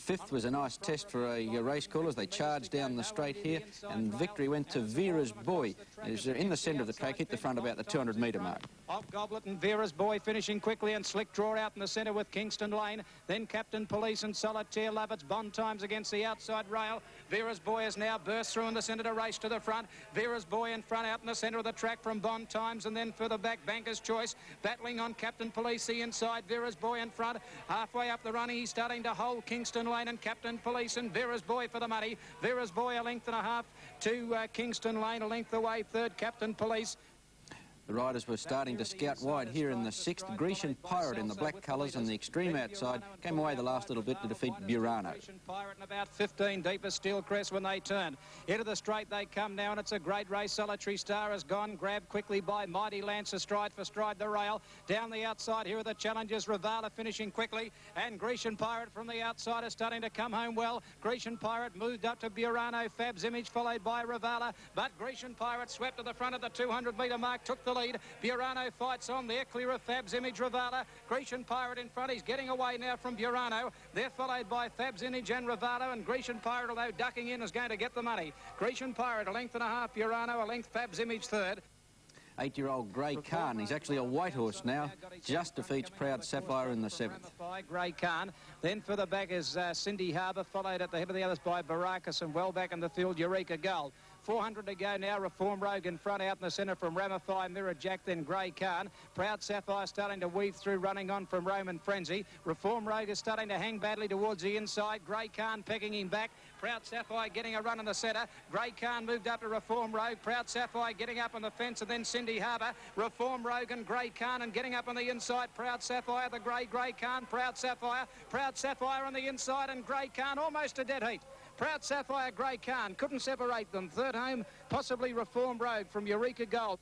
fifth was a nice test for a race caller as they charged down the straight here, and victory went to Vera's Boy. He's in the centre of the track, hit the front about the 200-metre mark. Off Goblet and Vera's Boy finishing quickly, and Slick Draw out in the centre with Kingston Lane. Then Captain Police and Solitaire Lovett's Bond Times against the outside rail. Vera's Boy has now burst through in the centre to race to the front. Vera's Boy in front out in the centre of the track from Bond Times, and then further back Banker's Choice battling on Captain Police the inside. Vera's Boy in front. Halfway up the running, he's starting to hold Kingston Lane and Captain Police, and Vera's Boy for the money. Vera's Boy a length and a half to Kingston Lane, a length away third Captain Police. The riders were starting to scout wide here in the sixth. Grecian Pirate in the black colours and the extreme outside came away the last little bit to defeat Burano. Grecian Pirate and about 15 deep as Steel Crest when they turn. Into the straight they come now, and it's a great race. Solitary Star has gone, grabbed quickly by Mighty Lancer, stride for stride the rail. Down the outside here are the challengers. Ravala finishing quickly, and Grecian Pirate from the outside is starting to come home well. Grecian Pirate moved up to Burano. Fab's Image followed by Ravala, but Grecian Pirate swept to the front of the 200-metre mark, took the lead. Burano fights on there, clear of Fab's Image. Ravala, Grecian Pirate in front. He's getting away now from Burano. They're followed by Fab's Image and Ravala, and Grecian Pirate, although ducking in, is going to get the money. Grecian Pirate a length and a half, Burano a length, Fab's Image third. 8-year-old Grey Khan, he's actually a white horse now, just defeats Proud Sapphire in the seventh. Grey Khan. Then further back is Cindy Harbour, followed at the head of the others by Baracus, and well back in the field, Eureka Gold. 400 to go now. Reform Rogue in front, out in the centre from Ramify, Mirror Jack, then Grey Khan. Proud Sapphire starting to weave through, running on from Roman Frenzy. Reform Rogue is starting to hang badly towards the inside. Grey Khan pecking him back. Proud Sapphire getting a run in the centre. Grey Khan moved up to Reform Rogue. Proud Sapphire getting up on the fence, and then Cindy Harbour. Reform Rogue and Grey Khan, and getting up on the inside. Proud Sapphire, the Grey Khan. Proud Sapphire on the inside, and Grey Khan almost a dead heat. Proud Sapphire, Grey Khan couldn't separate them. Third home, possibly Reform Rogue from Eureka Gold.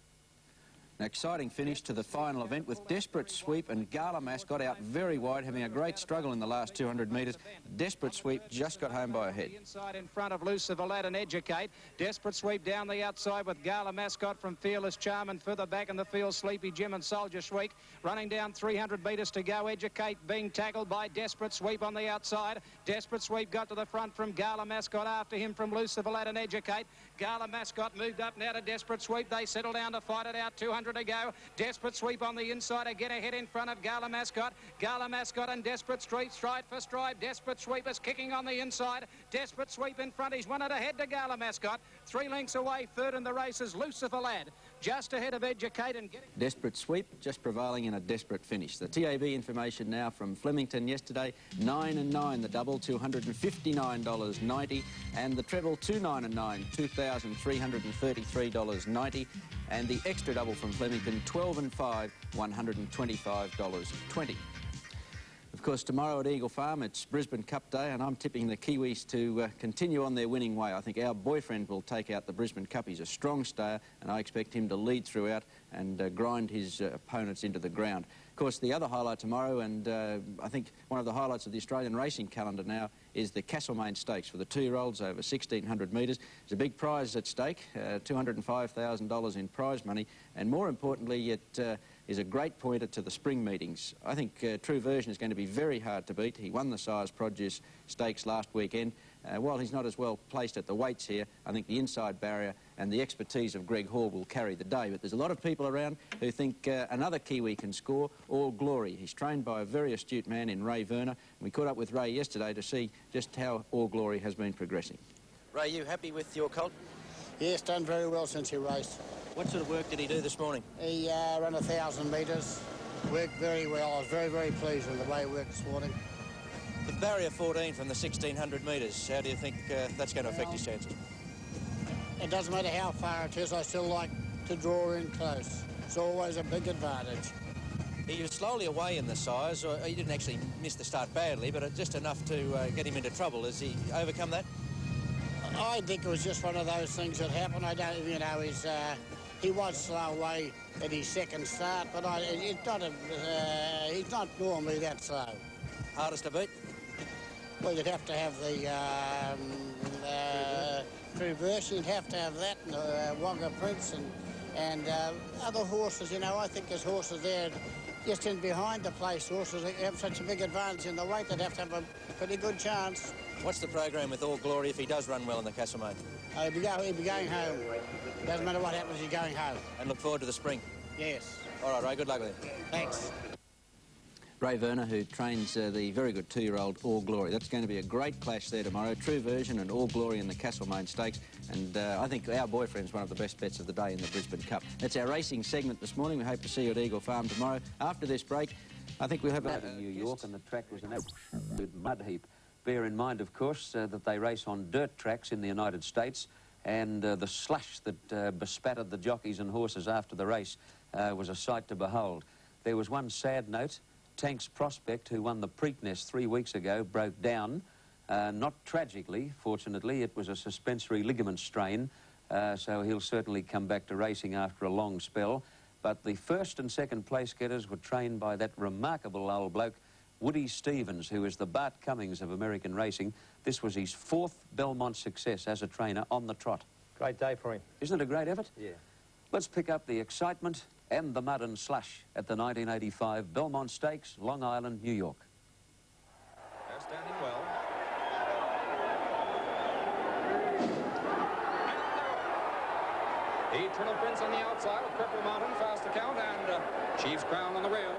An exciting finish to the final event with Desperate Sweep and Gala Mascot out very wide, having a great struggle in the last 200 metres. Desperate Sweep just got home by a head. Inside in front of Lucifer Lad and Educate. Desperate Sweep down the outside with Gala Mascot from Fearless Charm, and further back in the field Sleepy Jim and Soldier Shriek. Running down 300 metres to go. Educate being tackled by Desperate Sweep on the outside. Desperate Sweep got to the front from Gala Mascot, after him from Lucifer Lad and Educate. Gala Mascot moved up now to Desperate Sweep. They settle down to fight it out. 200 to go. Desperate Sweep on the inside, again ahead in front of Gala Mascot. Gala Mascot and Desperate Street, stride for stride. Desperate Sweep is kicking on the inside. Desperate Sweep in front. He's won it ahead to Gala Mascot. 3 lengths away. Third in the race is Lucifer Lad, just ahead of Educate and getting... Desperate Sweep just prevailing in a desperate finish. The TAB information now from Flemington yesterday. 9 and 9, the double, $259.90, and the treble 2 9 and 9, $2,333.90, and the extra double from Flemington 12 and 5, $125.20. Of course, tomorrow at Eagle Farm, it's Brisbane Cup Day, and I'm tipping the Kiwis to continue on their winning way. I think our boyfriend will take out the Brisbane Cup. He's a strong stayer, and I expect him to lead throughout and grind his opponents into the ground. Of course, the other highlight tomorrow, and I think one of the highlights of the Australian racing calendar now, is the Castlemaine Stakes for the 2-year-olds over 1,600 metres. There's a big prize at stake, $205,000 in prize money, and more importantly, it is a great pointer to the spring meetings. I think True Version is going to be very hard to beat. He won the Sires Produce Stakes last weekend. While he's not as well placed at the weights here, I think the inside barrier and the expertise of Greg Hall will carry the day. But there's a lot of people around who think another Kiwi can score, All Glory. He's trained by a very astute man in Ray Verner. We caught up with Ray yesterday to see just how All Glory has been progressing. Ray, you happy with your colt? Yes, done very well since he raced. What sort of work did he do this morning? He ran 1,000 metres, worked very well. I was very, very pleased with the way he worked this morning. The barrier 14 from the 1,600 metres, how do you think that's going to affect his chances? It doesn't matter how far it is, I still like to draw in close. It's always a big advantage. He was slowly away in the Sires, or he didn't actually miss the start badly, but just enough to get him into trouble. Has he overcome that? I think it was just one of those things that happened. I don't, you know, he was slow away at his second start, but he's not normally that slow. Hardest to beat? Well, you'd have to have the True Verse, you'd have to have that, and Wonga Prince, and other horses. You know, I think there's horses there just in behind the place horses, they have such a big advantage in the weight, they'd have to have a pretty good chance. What's the program with All Glory if he does run well in the Castlemaine? He'll be going home. Doesn't matter what happens, he's going home. And look forward to the spring. Yes. All right, Ray, good luck with him. Thanks. Ray Verner, who trains the very good 2-year-old All Glory. That's going to be a great clash there tomorrow. True Version and All Glory in the Castlemaine Stakes. And I think our boyfriend's one of the best bets of the day in the Brisbane Cup. That's our racing segment this morning. We hope to see you at Eagle Farm tomorrow. After this break, I think we'll have in New York, and the track was an absolute mud heap. Bear in mind, of course, that they race on dirt tracks in the United States, and the slush that bespattered the jockeys and horses after the race was a sight to behold. There was one sad note. Tank's Prospect, who won the Preakness 3 weeks ago, broke down. Not tragically, fortunately. It was a suspensory ligament strain, so he'll certainly come back to racing after a long spell. But the first and second place getters were trained by that remarkable old bloke, Woody Stevens, who is the Bart Cummings of American racing. This was his 4th Belmont success as a trainer on the trot. Great day for him. Isn't it a great effort? Yeah. Let's pick up the excitement and the mud and slush at the 1985 Belmont Stakes, Long Island, New York. They're standing well. Eternal Prince on the outside with Purple Mountain, fast to count, and Chief's Crown on the rail.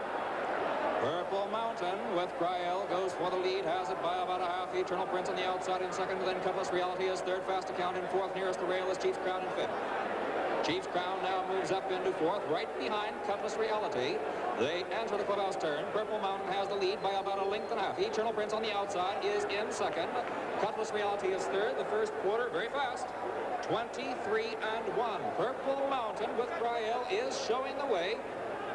Purple Mountain with Cryle goes for the lead, has it by about a half. Eternal Prince on the outside in second, then Cutlass Reality is third, fast to count in fourth. Nearest the rail is Chief's Crown in fifth. Chief's Crown now moves up into fourth, right behind Cutlass Reality. They enter the clubhouse turn. Purple Mountain has the lead by about a length and a half. Eternal Prince on the outside is in second. Cutlass Reality is third. The first quarter, very fast. 23-1. Purple Mountain with Cryle is showing the way.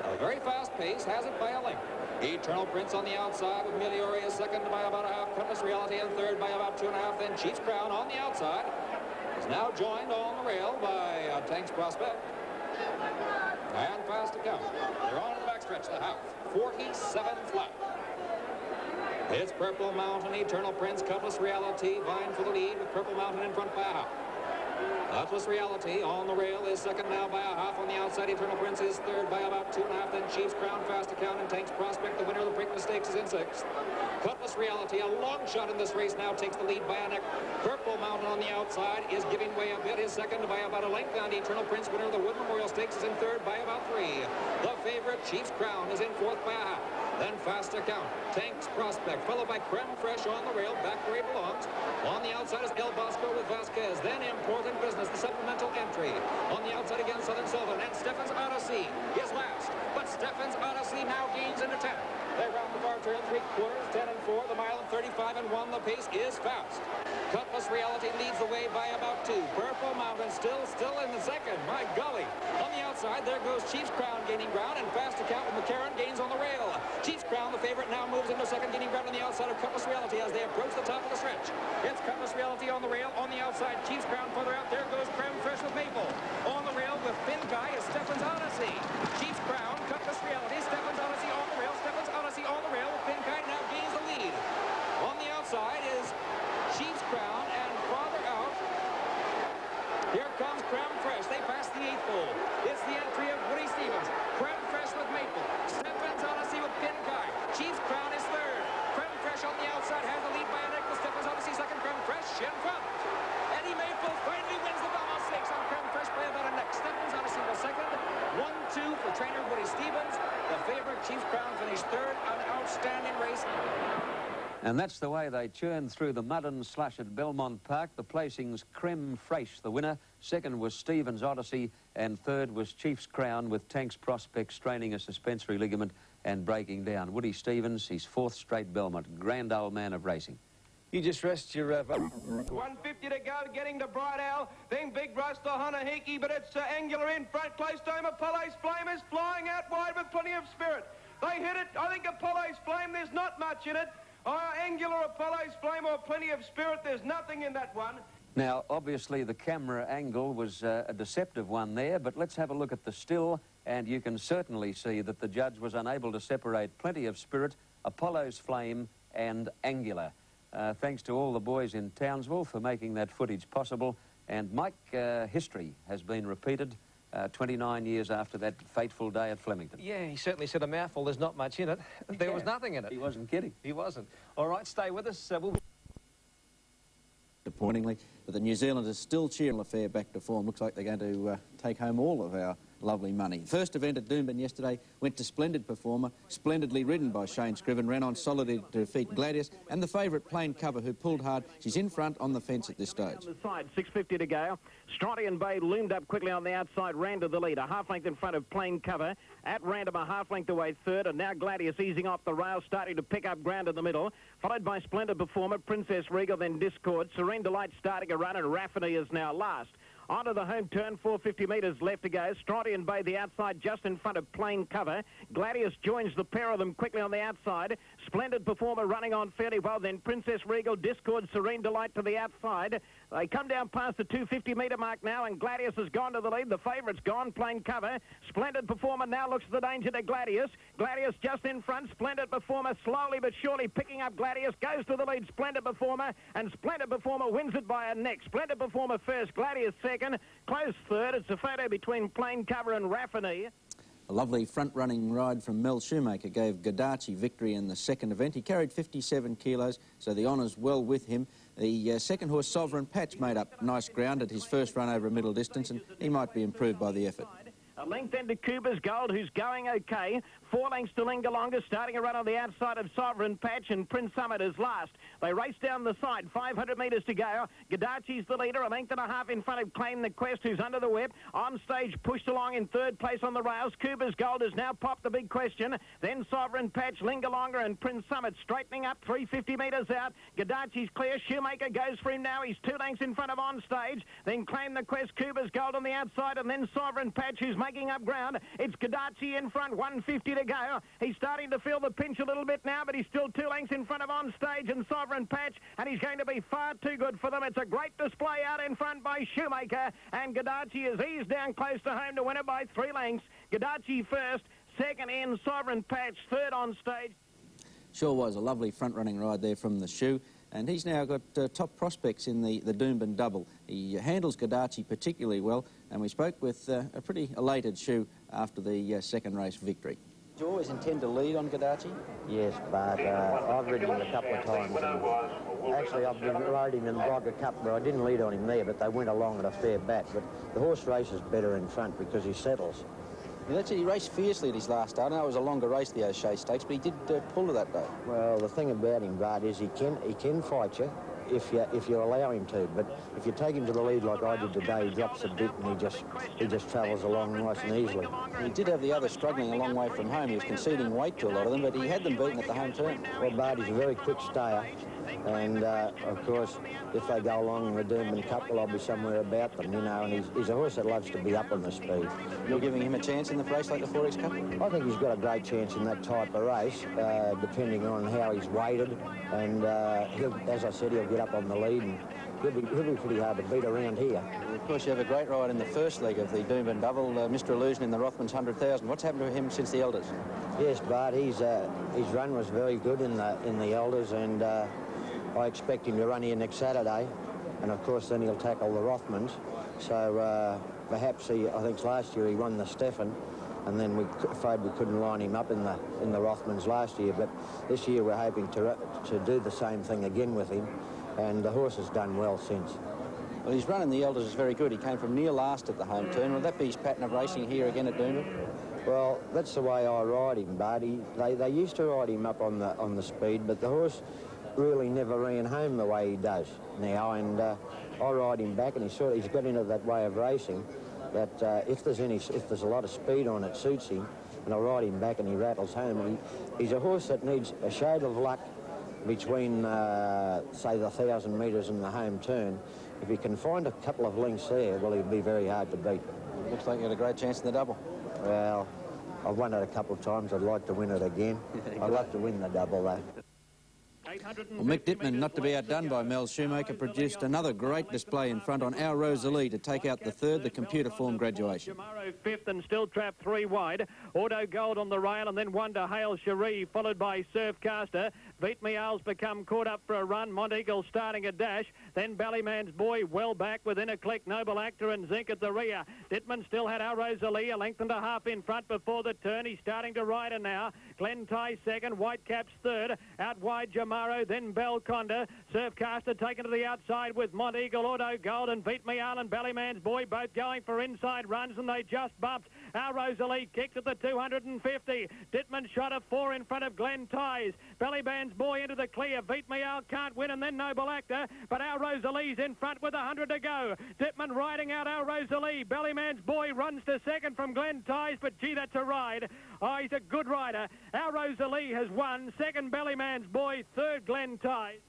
A very fast pace, has it by a length. Eternal Prince on the outside with Miliori is second by about a half. Cutlass Reality in third by about 2.5. Then Chief's Crown on the outside is now joined on the rail by Tank's Prospect. And fast to count. They're on the backstretch, the half. 47 flat. It's Purple Mountain, Eternal Prince, Cutlass Reality vying for the lead with Purple Mountain in front by a half. Cutlass Reality on the rail is second now by a half. On the outside, Eternal Prince is third by about 2.5. Then Chief's Crown fast to count, and Tank's Prospect, the winner of the Preakness Stakes, is in sixth. Cutlass Reality, a long shot in this race, now takes the lead by a neck. Purple Mountain on the outside is giving way a bit, is second by about a length, and Eternal Prince, winner of the Wood Memorial Stakes, is in third by about 3. The favorite, Chief's Crown, is in fourth by a half. Then fast to count, Tank's Prospect, followed by Creme Fraiche on the rail, back where he belongs. On the outside is El Bosco with Vasquez, then Important Business, the supplemental entry. On the outside again, Southern Sylvan, and Stefan's Odyssey is last. But Stefan's Odyssey now gains into 10. They round the bar turn, 3/4, 10-4, the mile in 35-1. The pace is fast. Cutlass Reality leads the way by about 2. Purple Mountain still in the second. My golly. On the outside, there goes Chief's Crown gaining ground, and fast to count with McCarran gains on the rail. Chief's Crown, the favorite, now moves into second, gaining ground on the outside of Cutlass Reality as they approach the top of the stretch. It's Cutlass Reality on the rail. On the outside, Chief's Crown further out. There goes Creme Fraiche with Maple. On the rail with Thin Guy is Stefan's Odyssey. Chief's Crown, Cutlass Reality, Stefan's Odyssey on the rail. Stefan's Odyssey on the rail with Thin Guy now gains the lead. On the outside is Chief's Crown, and farther out, here comes Creme Fraiche. They pass the 8th hole. It's the entry of Woody Stevens. Creme Fraiche with Maple. Stefan's Odyssey with Thin Guy. Chief's Crown is third. Creme Fraiche on the outside has the lead by a neck with Stefan's Odyssey second. Creme Fraiche in front. Eddie Maple finally wins the Belmont Stakes on Creme Fraiche by about a neck. Stefan's Odyssey was second. 1-2 for trainer Woody Stevens. The favorite, Chief's Crown, finished third. An outstanding race. And that's the way they churned through the mud and slush at Belmont Park. The placings, Creme Fraiche, the winner. Second was Stevens Odyssey, and third was Chief's Crown with Tank's Prospect straining a suspensory ligament and breaking down. Woody Stevens, his 4th straight Belmont. Grand old man of racing. You just rest your... 150 to go, getting to Bright Owl. Then Big Russ to Hanahiki, but it's Angular in front. Close to him, Apollo's Flame is flying out wide with plenty of spirit. They hit it. I think Apollo's Flame, there's not much in it. Angular, Apollo's Flame, or plenty of spirit, there's nothing in that one. Now, obviously, the camera angle was a deceptive one there, but let's have a look at the still, and you can certainly see that the judge was unable to separate Plenty of Spirit, Apollo's Flame, and Angular. Thanks to all the boys in Townsville for making that footage possible, and Mike, history has been repeated. 29 years after that fateful day at Flemington. Yeah, he certainly said a mouthful. There's not much in it. There was nothing in it. He wasn't kidding. He wasn't. All right, stay with us. We'll be... Disappointingly, but the New Zealanders still cheering affair back to form. Looks like they're going to take home all of our lovely money. First event at Doomben yesterday went to Splendid Performer, splendidly ridden by Shane Scriven, ran on solidly to defeat Gladius, and the favourite Plain Cover, who pulled hard. She's in front on the fence at this stage. On the side, 6.50 to go. Strontian Bay loomed up quickly on the outside, ran to the lead, a half-length in front of Plain Cover. At random, a half-length away third, and now Gladius easing off the rail, starting to pick up ground in the middle, followed by Splendid Performer, Princess Regal, then Discord, Serene Delight starting a run, and Raffiney is now last. Onto the home turn, 450 metres left to go. Strontian Bay, the outside, just in front of Plain Cover. Gladius joins the pair of them quickly on the outside. Splendid Performer running on fairly well. Then Princess Regal, Discord, Serene Delight to the outside. They come down past the 250-metre mark now, and Gladius has gone to the lead. The favourite's gone, Plain Cover. Splendid Performer now looks at the danger to Gladius. Gladius just in front. Splendid Performer slowly but surely picking up Gladius. Goes to the lead, Splendid Performer, and Splendid Performer wins it by a neck. Splendid Performer first, Gladius second. Close third. It's a photo between Plain Cover and Raffiney. A lovely front-running ride from Mel Schumacher gave Godarchi victory in the second event. He carried 57 kilos, so the honours well with him. The second horse, Sovereign Patch, made up nice ground at his first run over a middle distance, and he might be improved by the effort. A length into Cooper's Gold, who's going okay. 4 lengths to Linger Longer, starting a run on the outside of Sovereign Patch, and Prince Summit is last. They race down the side, 500 metres to go. Godarchi's the leader, a length and a half in front of Claim the Quest, who's under the whip. On stage, pushed along in third place on the rails. Cooper's Gold has now popped the big question. Then Sovereign Patch, Linger Longer, and Prince Summit straightening up, 350 metres out. Godarchi's clear. Shoemaker goes for him now. He's 2 lengths in front of On Stage. Then Claim the Quest, Cooper's Gold on the outside, and then Sovereign Patch, who's making up ground. It's Godarchi in front, 150 to go. He's starting to feel the pinch a little bit now, but he's still 2 lengths in front of On Stage and Sovereign Patch, and he's going to be far too good for them. It's a great display out in front by Shoemaker, and Godarchi is eased down close to home to win it by 3 lengths. Godarchi first, second in Sovereign Patch, third On Stage. Sure was a lovely front-running ride there from the shoe, and he's now got top prospects in the Doomben double. He handles Godarchi particularly well, and we spoke with a pretty elated shoe after the second race victory. Do you always intend to lead on Godarchi? Yes, but I've ridden him a couple of times. And actually, I've rode him in the Bogger Cup where I didn't lead on him there, but they went along at a fair bat. But the horse races better in front because he settles. Yeah, that's it. He raced fiercely at his last start. I know it was a longer race, the O'Shea Stakes, but he did pull to that day. Well, the thing about him, Bart, is he can fight you if you allow him to. But if you take him to the lead like I did today, he drops a bit and he just travels along nice and easily. He did have the others struggling a long way from home. He was conceding weight to a lot of them, but he had them beaten at the home turn. Well, Bart, he's a very quick stayer. And, of course, if they go along in the Doomben Cup, well, I'll be somewhere about them, you know, and he's a horse that loves to be up on the speed. You're giving him a chance in the race like the 4X Cup? I think he's got a great chance in that type of race, depending on how he's weighted. And, as I said, he'll get up on the lead, and he'll be pretty hard to beat around here. Well, of course, you have a great ride in the first leg of the Doomben double, Mr. Illusion in the Rothmans 100,000. What's happened to him since the Elders? Yes, Bart, his run was very good in the Elders, and I expect him to run here next Saturday, and of course then he'll tackle the Rothmans. So perhaps I think last year he won the Stefan, and then we afraid we couldn't line him up in the Rothmans last year. But this year we're hoping to do the same thing again with him, and the horse has done well since. Well, his run in the Elders is very good. He came from near last at the home turn. Will that be his pattern of racing here again at Doomben? Well, that's the way I ride him, Bart. They used to ride him up on the speed, but the horse really never ran home the way he does now, and I ride him back, and he's got into that way of racing that if there's a lot of speed on it, suits him, and I ride him back and he rattles home. And he's a horse that needs a shade of luck between say the 1,000 metres and the home turn. If he can find a couple of lengths there, well, he'll be very hard to beat. Looks like you had a great chance in the double. Well, I've won it a couple of times. I'd like to win it again. I'd love to win the double though. Well, Mick Dittman, not to be outdone by Mel Schumacher, produced another great display in front on our Rosalee to take out the third, the computer form graduation. Fifth and still trapped 3 wide. Auto Gold on the rail and then Wonder Hail Cherie, followed by Surfcaster. Beat Me Owl's become caught up for a run. Monteagle starting a dash. Then Ballyman's Boy well back within a click. Noble Actor and Zinc at the rear. Dittman still had our Rosalee, a length and a half in front before the turn. He's starting to ride her now. Glenties second, Whitecaps third. Out wide Jamaro, then Belconda. Surfcaster taken to the outside with Monteagle, Auto Gold and Beat Me Owl and Ballyman's Boy both going for inside runs, and they just bumped. Our Rosalee kicks at the 250. Dittman shot a 4 in front of Glenties. Ballyman's Boy into the clear. Beat Me Owl can't win, and then Noble Actor, but our Rosalee's in front with 100 to go. Dittman riding out our Rosalee. Ballyman's Boy runs to second from Glenties, but gee, that's a ride. Oh, he's a good rider. Our Rosalee has won. Second, Ballyman's Boy. Third, Glenties.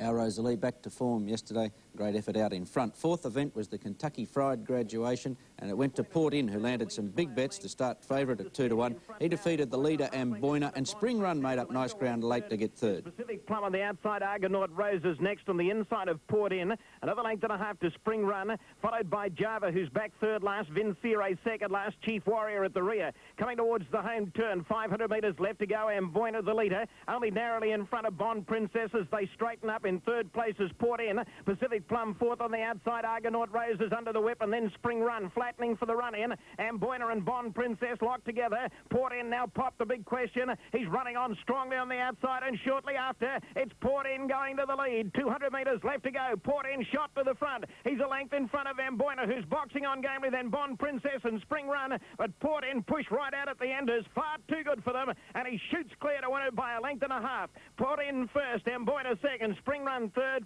Our Rosalee back to form yesterday. Great effort out in front. Fourth event was the Kentucky Fried graduation, and it went to Port Inn, who landed some big bets to start favourite at 2 to 1. He defeated the leader Amboina, and Spring Run made up nice ground late to get third. Pacific Plum on the outside, Argonaut Roses next on the inside of Port Inn. Another length and a half to Spring Run, followed by Java, who's back third last. Vincere second last. Chief Warrior at the rear. Coming towards the home turn, 500 metres left to go. Amboina the leader, only narrowly in front of Bond Princess as they straighten up. In third place is Port Inn. Pacific Plum fourth on the outside. Argonaut Roses under the whip, and then Spring Run flattening for the run in. Amboina and Bond Princess locked together. Port Inn now popped the big question. He's running on strongly on the outside, and shortly after it's Port Inn going to the lead. 200 metres left to go. Port Inn shot to the front. He's a length in front of Amboina, who's boxing on gamely, then Bond Princess and Spring Run, but Port Inn pushed right out at the end. Is far too good for them, and he shoots clear to win it by a length and a half. Port Inn first, Amboina second, Spring Run third.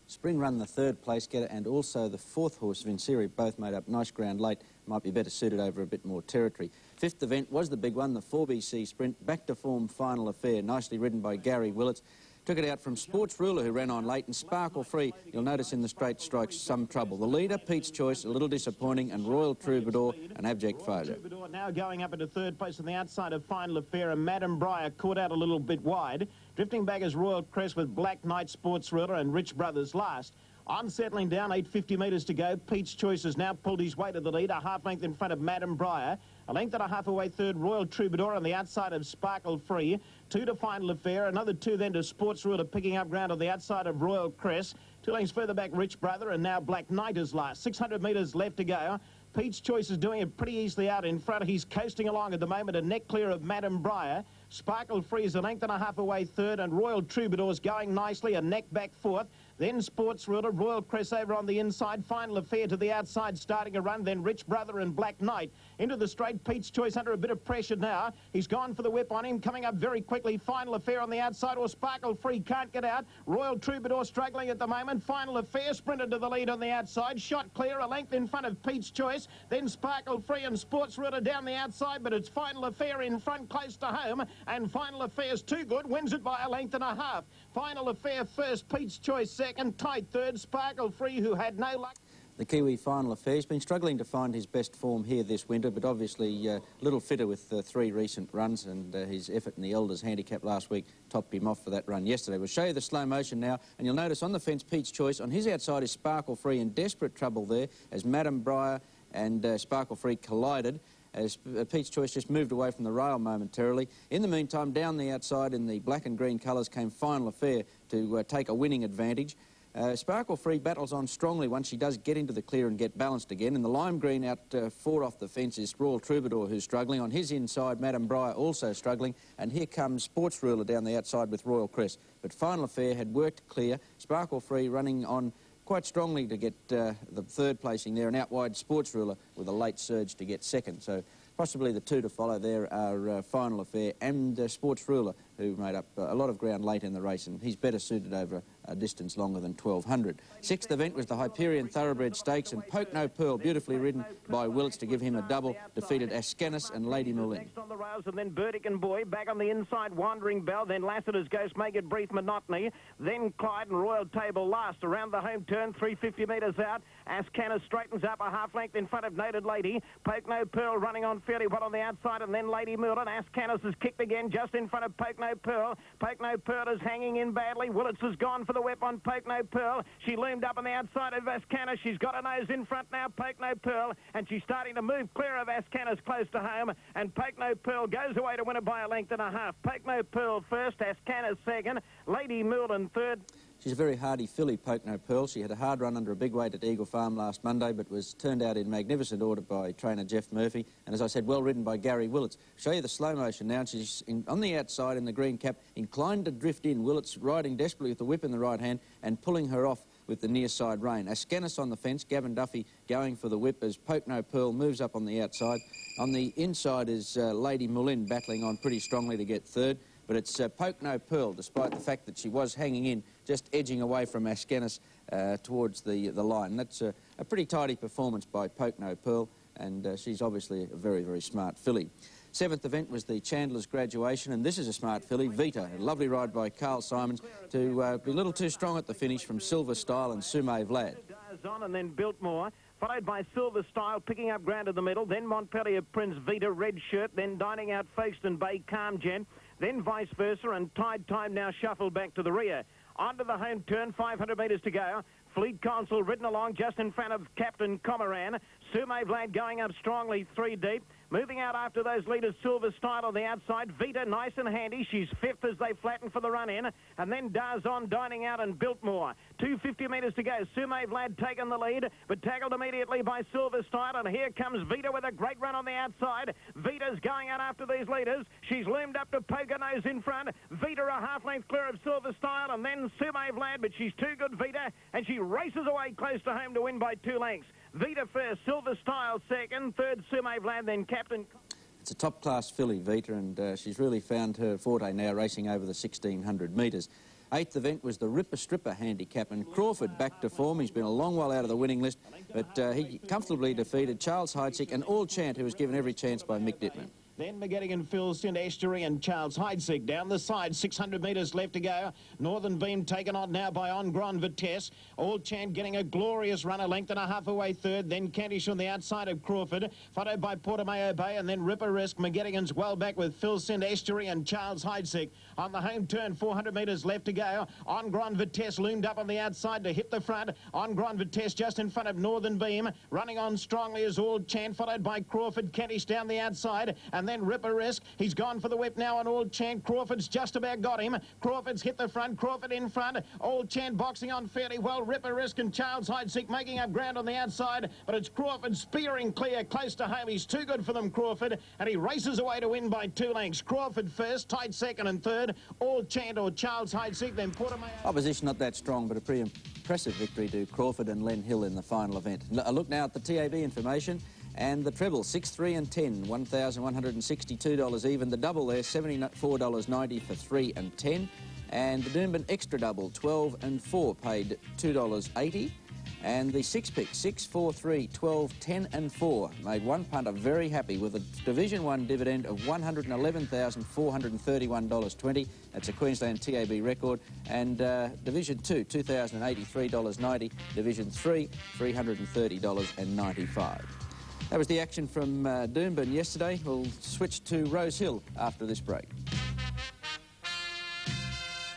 Spring Run the third place getter, and also the fourth horse Vincere both made up nice ground late. Might be better suited over a bit more territory. Fifth event was the big one, the 4BC Sprint, back to form Final Affair, nicely ridden by Gary Willits. Took it out from Sports Ruler, who ran on late, and Sparkle Free, you'll notice in the straight strikes some trouble. The leader, Pete's Choice, a little disappointing, and Royal Troubadour, an abject failure. Troubadour now going up into third place on the outside of Final Affair, and Madam Briar caught out a little bit wide. Drifting back is Royal Crest with Black Knight, Sports Ruler, and Rich Brothers last. On settling down, 850 metres to go. Pete's Choice has now pulled his way to the lead, a half length in front of Madam Briar. A length and a half away third, Royal Troubadour on the outside of Sparkle Free. 2 to Final Affair, another 2 then to Sports Ruler, picking up ground on the outside of Royal Crest. 2 lengths further back, Rich Brother, and now Black Knight is last. 600 metres left to go. Pete's Choice is doing it pretty easily out in front. He's coasting along at the moment, a neck clear of Madam Briar. Sparkle Free is a length and a half away third, and Royal Troubadour's going nicely, a neck back fourth. Then Sports Ruler, Royal Crest over on the inside, Final Affair to the outside, starting a run, then Rich Brother and Black Knight. Into the straight, Pete's Choice under a bit of pressure now. He's gone for the whip on him, coming up very quickly. Final Affair on the outside, or Sparkle Free can't get out. Royal Troubadour struggling at the moment. Final Affair sprinted to the lead on the outside, shot clear, a length in front of Pete's Choice. Then Sparkle Free and Sports Ruler down the outside, but it's Final Affair in front, close to home, and Final Affair's too good, wins it by a length and a half. Final Affair first, Pete's Choice second, tight third, Sparkle Free, who had no luck. The Kiwi Final Affair has been struggling to find his best form here this winter, but obviously a little fitter with 3 recent runs, and his effort in the Elders Handicap last week topped him off for that run yesterday. We'll show you the slow motion now, and you'll notice on the fence Pete's Choice. On his outside is Sparkle Free, in desperate trouble there as Madam Briar and Sparkle Free collided, as Pete's Choice just moved away from the rail momentarily. In the meantime, down the outside in the black and green colours came Final Affair to take a winning advantage. Sparkle Free battles on strongly once she does get into the clear and get balanced again. In the lime green, out 4 off the fence, is Royal Troubadour, who's struggling. On his inside, Madam Briar also struggling. And here comes Sports Ruler down the outside with Royal Crest. But Final Affair had worked clear. Sparkle Free running on quite strongly to get the third placing there, and out wide Sports Ruler with a late surge to get second. So possibly the 2 to follow there are Final Affair and Sports Ruler, who made up a lot of ground late in the race, and he's better suited over a distance longer than 1200. Sixth event was the Hyperion Thoroughbred Stakes, and Pokeno Pearl, beautifully ridden by Willits to give him a double, defeated Ascanis and Lady Merlin. Next on the rails, and then Burdick and Boy back on the inside, Wandering Bell, then Lassiter's Ghost, Make It Brief, Monotony, then Clyde and Royal Table last. Around the home turn, 350 metres out, Ascanis straightens up a half length in front of Noted Lady. Pokeno Pearl running on fairly well on the outside, and then Lady Merlin. Ascanis has kicked again just in front of Pokeno Pearl. Pokeno Pearl is hanging in badly. Willits has gone for the whip on Pokeno Pearl. She loomed up on the outside of Ascanis. She's got her nose in front now, Pokeno Pearl, and she's starting to move clear of Ascanis close to home, and Pokeno Pearl goes away to win it by a length and a half. Pokeno Pearl first, Ascanis second, Lady Merlin third. She's a very hardy filly, Pokeno Pearl. She had a hard run under a big weight at Eagle Farm last Monday, but was turned out in magnificent order by trainer Jeff Murphy, and as I said, well ridden by Gary Willits. Show you the slow motion now, and she's on the outside in the green cap, inclined to drift in. Willits riding desperately with the whip in the right hand and pulling her off with the near side rein. Ascanis on the fence, Gavin Duffy going for the whip as Pokeno Pearl moves up on the outside. On the inside is Lady Merlin battling on pretty strongly to get third. But it's Pokeno Pearl, despite the fact that she was hanging in, just edging away from Ascanis towards the line. That's a pretty tidy performance by Pokeno Pearl, and she's obviously a very, very smart filly. Seventh event was the Chandler's Graduation, and this is a smart filly, Vita. A lovely ride by Carl Simons to be a little too strong at the finish from Silver Style and Sume Vlad. On and then Biltmore, followed by Silver Style, picking up ground in the middle, then Montpellier Prince Vita, Red Shirt, then Dining Out Folkestone Bay, Calm Gen, then vice versa, and Tide Time now shuffled back to the rear. Onto the home turn, 500 metres to go. Fleet Consul ridden along just in front of Captain Comoran. Sume Vlad going up strongly, 3 deep. Moving out after those leaders, Silver Style on the outside. Vita nice and handy. She's fifth as they flatten for the run-in. And then Darzon Dining Out and Biltmore. 250 metres to go. Sume Vlad taking the lead, but tackled immediately by Silver Style. And here comes Vita with a great run on the outside. Vita's going out after these leaders. She's loomed up to Poconos in front. Vita a half-length clear of Silver Style, and then Sume Vlad, but she's too good, Vita, and she races away close to home to win by 2 lengths. Vita first, Silver Style second, third Sume Vlad, then Captain... It's a top-class filly, Vita, and she's really found her forte now, racing over the 1,600 metres. Eighth event was the Ripper Stripper Handicap, and Crawford back to form. He's been a long while out of the winning list, but he comfortably defeated Charles Heidsick and All Chant, who was given every chance by Mick Dittman. Then McGetting and Phil's in Estuary and Charles Heidsick down the side, 600 metres left to go. Northern Beam taken on now by On Grand Vitesse. All Chant getting a glorious run, a length and a half away third. Then Kentish on the outside of Crawford, followed by Portimao Bay, and then Ripper Risk. McGettigan's well back with Phil Sind Estuary and Charles Heidsick. On the home turn, 400 metres left to go. On Grand Vitesse loomed up on the outside to hit the front. On Grand Vitesse just in front of Northern Beam. Running on strongly is All Chant, followed by Crawford. Kentish down the outside, and then Ripper Risk. He's gone for the whip now on All Chant. Crawford's just about got him. Crawford's hit the front. Crawford in front. All Chant boxing on fairly well. Ripper Risk and Charles Heidsick making up ground on the outside, but it's Crawford spearing clear close to home. He's too good for them, Crawford, and he races away to win by 2 lengths. Crawford first, tight second and third. All Chant or Charles Heidsick, then Portimao. Opposition not that strong, but a pretty impressive victory to Crawford and Len Hill in the final event. A look now at the TAB information. And the treble, 6, 3 and 10, $1,162 even. The double there, $74.90 for 3 and 10. And the Doomben extra double, 12 and 4, paid $2.80. And the 6-pick, 6, 4, 3, 12, 10 and 4, made one punter very happy with a Division 1 dividend of $111,431.20. That's a Queensland TAB record. And Division 2, $2,083.90. Division 3, $330.95. That was the action from Doomben yesterday. We'll switch to Rose Hill after this break.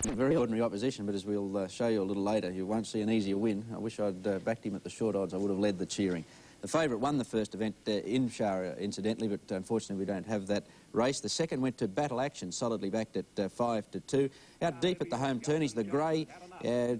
Very ordinary opposition, but as we'll show you a little later, you won't see an easier win. I wish I'd backed him at the short odds. I would have led the cheering. The favourite won the first event in Shara, incidentally, but unfortunately we don't have that race. The second went to Battle Action, solidly backed at 5-2. Out deep at the home turn, he's the grey,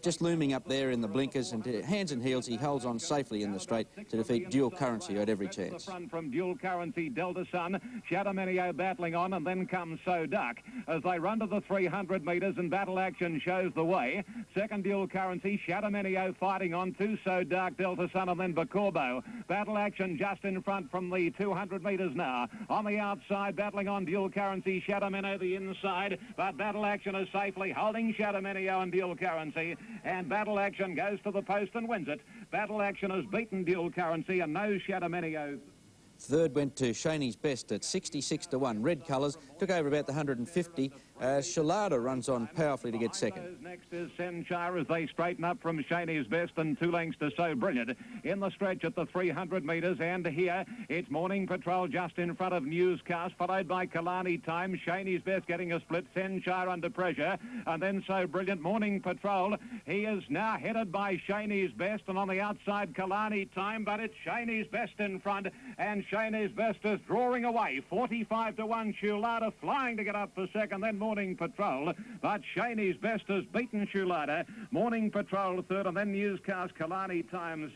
just looming up there in the blinkers, and hands and heels, he holds on safely in the straight to defeat Dual Currency, who had every chance. The front from Dual Currency, Delta Sun, Shadow Menio battling on, and then comes So Duck as they run to the 300 metres, and Battle Action shows the way. Second Dual Currency, Shadow Menio fighting on to So Duck, Delta Sun, and then Bacorbo. Battle Action just in front from the 200 metres now. On the outside, Battle battling on Dual Currency, Shadowmeno the inside, but Battle Action is safely holding Shadowmeno and Dual Currency, and Battle Action goes to the post and wins it. Battle Action has beaten Dual Currency and no Shadowmeno. Third went to Cheyne's Best at 66 to 1. Red colours took over about the 150. Shalada runs on powerfully to get second. Next is Senchar as they straighten up from Cheyne's Best and 2 lengths to So Brilliant in the stretch at the 300 metres. And here it's Morning Patrol just in front of Newscast, followed by Kalani Time. Cheyne's Best getting a split. Senchar under pressure, and then So Brilliant. Morning Patrol, he is now headed by Cheyne's Best, and on the outside Kalani Time, but it's Cheyne's Best in front, and Cheyne's Best is drawing away. 45 to 1. Shulada flying to get up for second, then Morning Patrol, but Cheyne's Best has beaten Shulada. Morning Patrol third, and then Newscast, Kalani Time,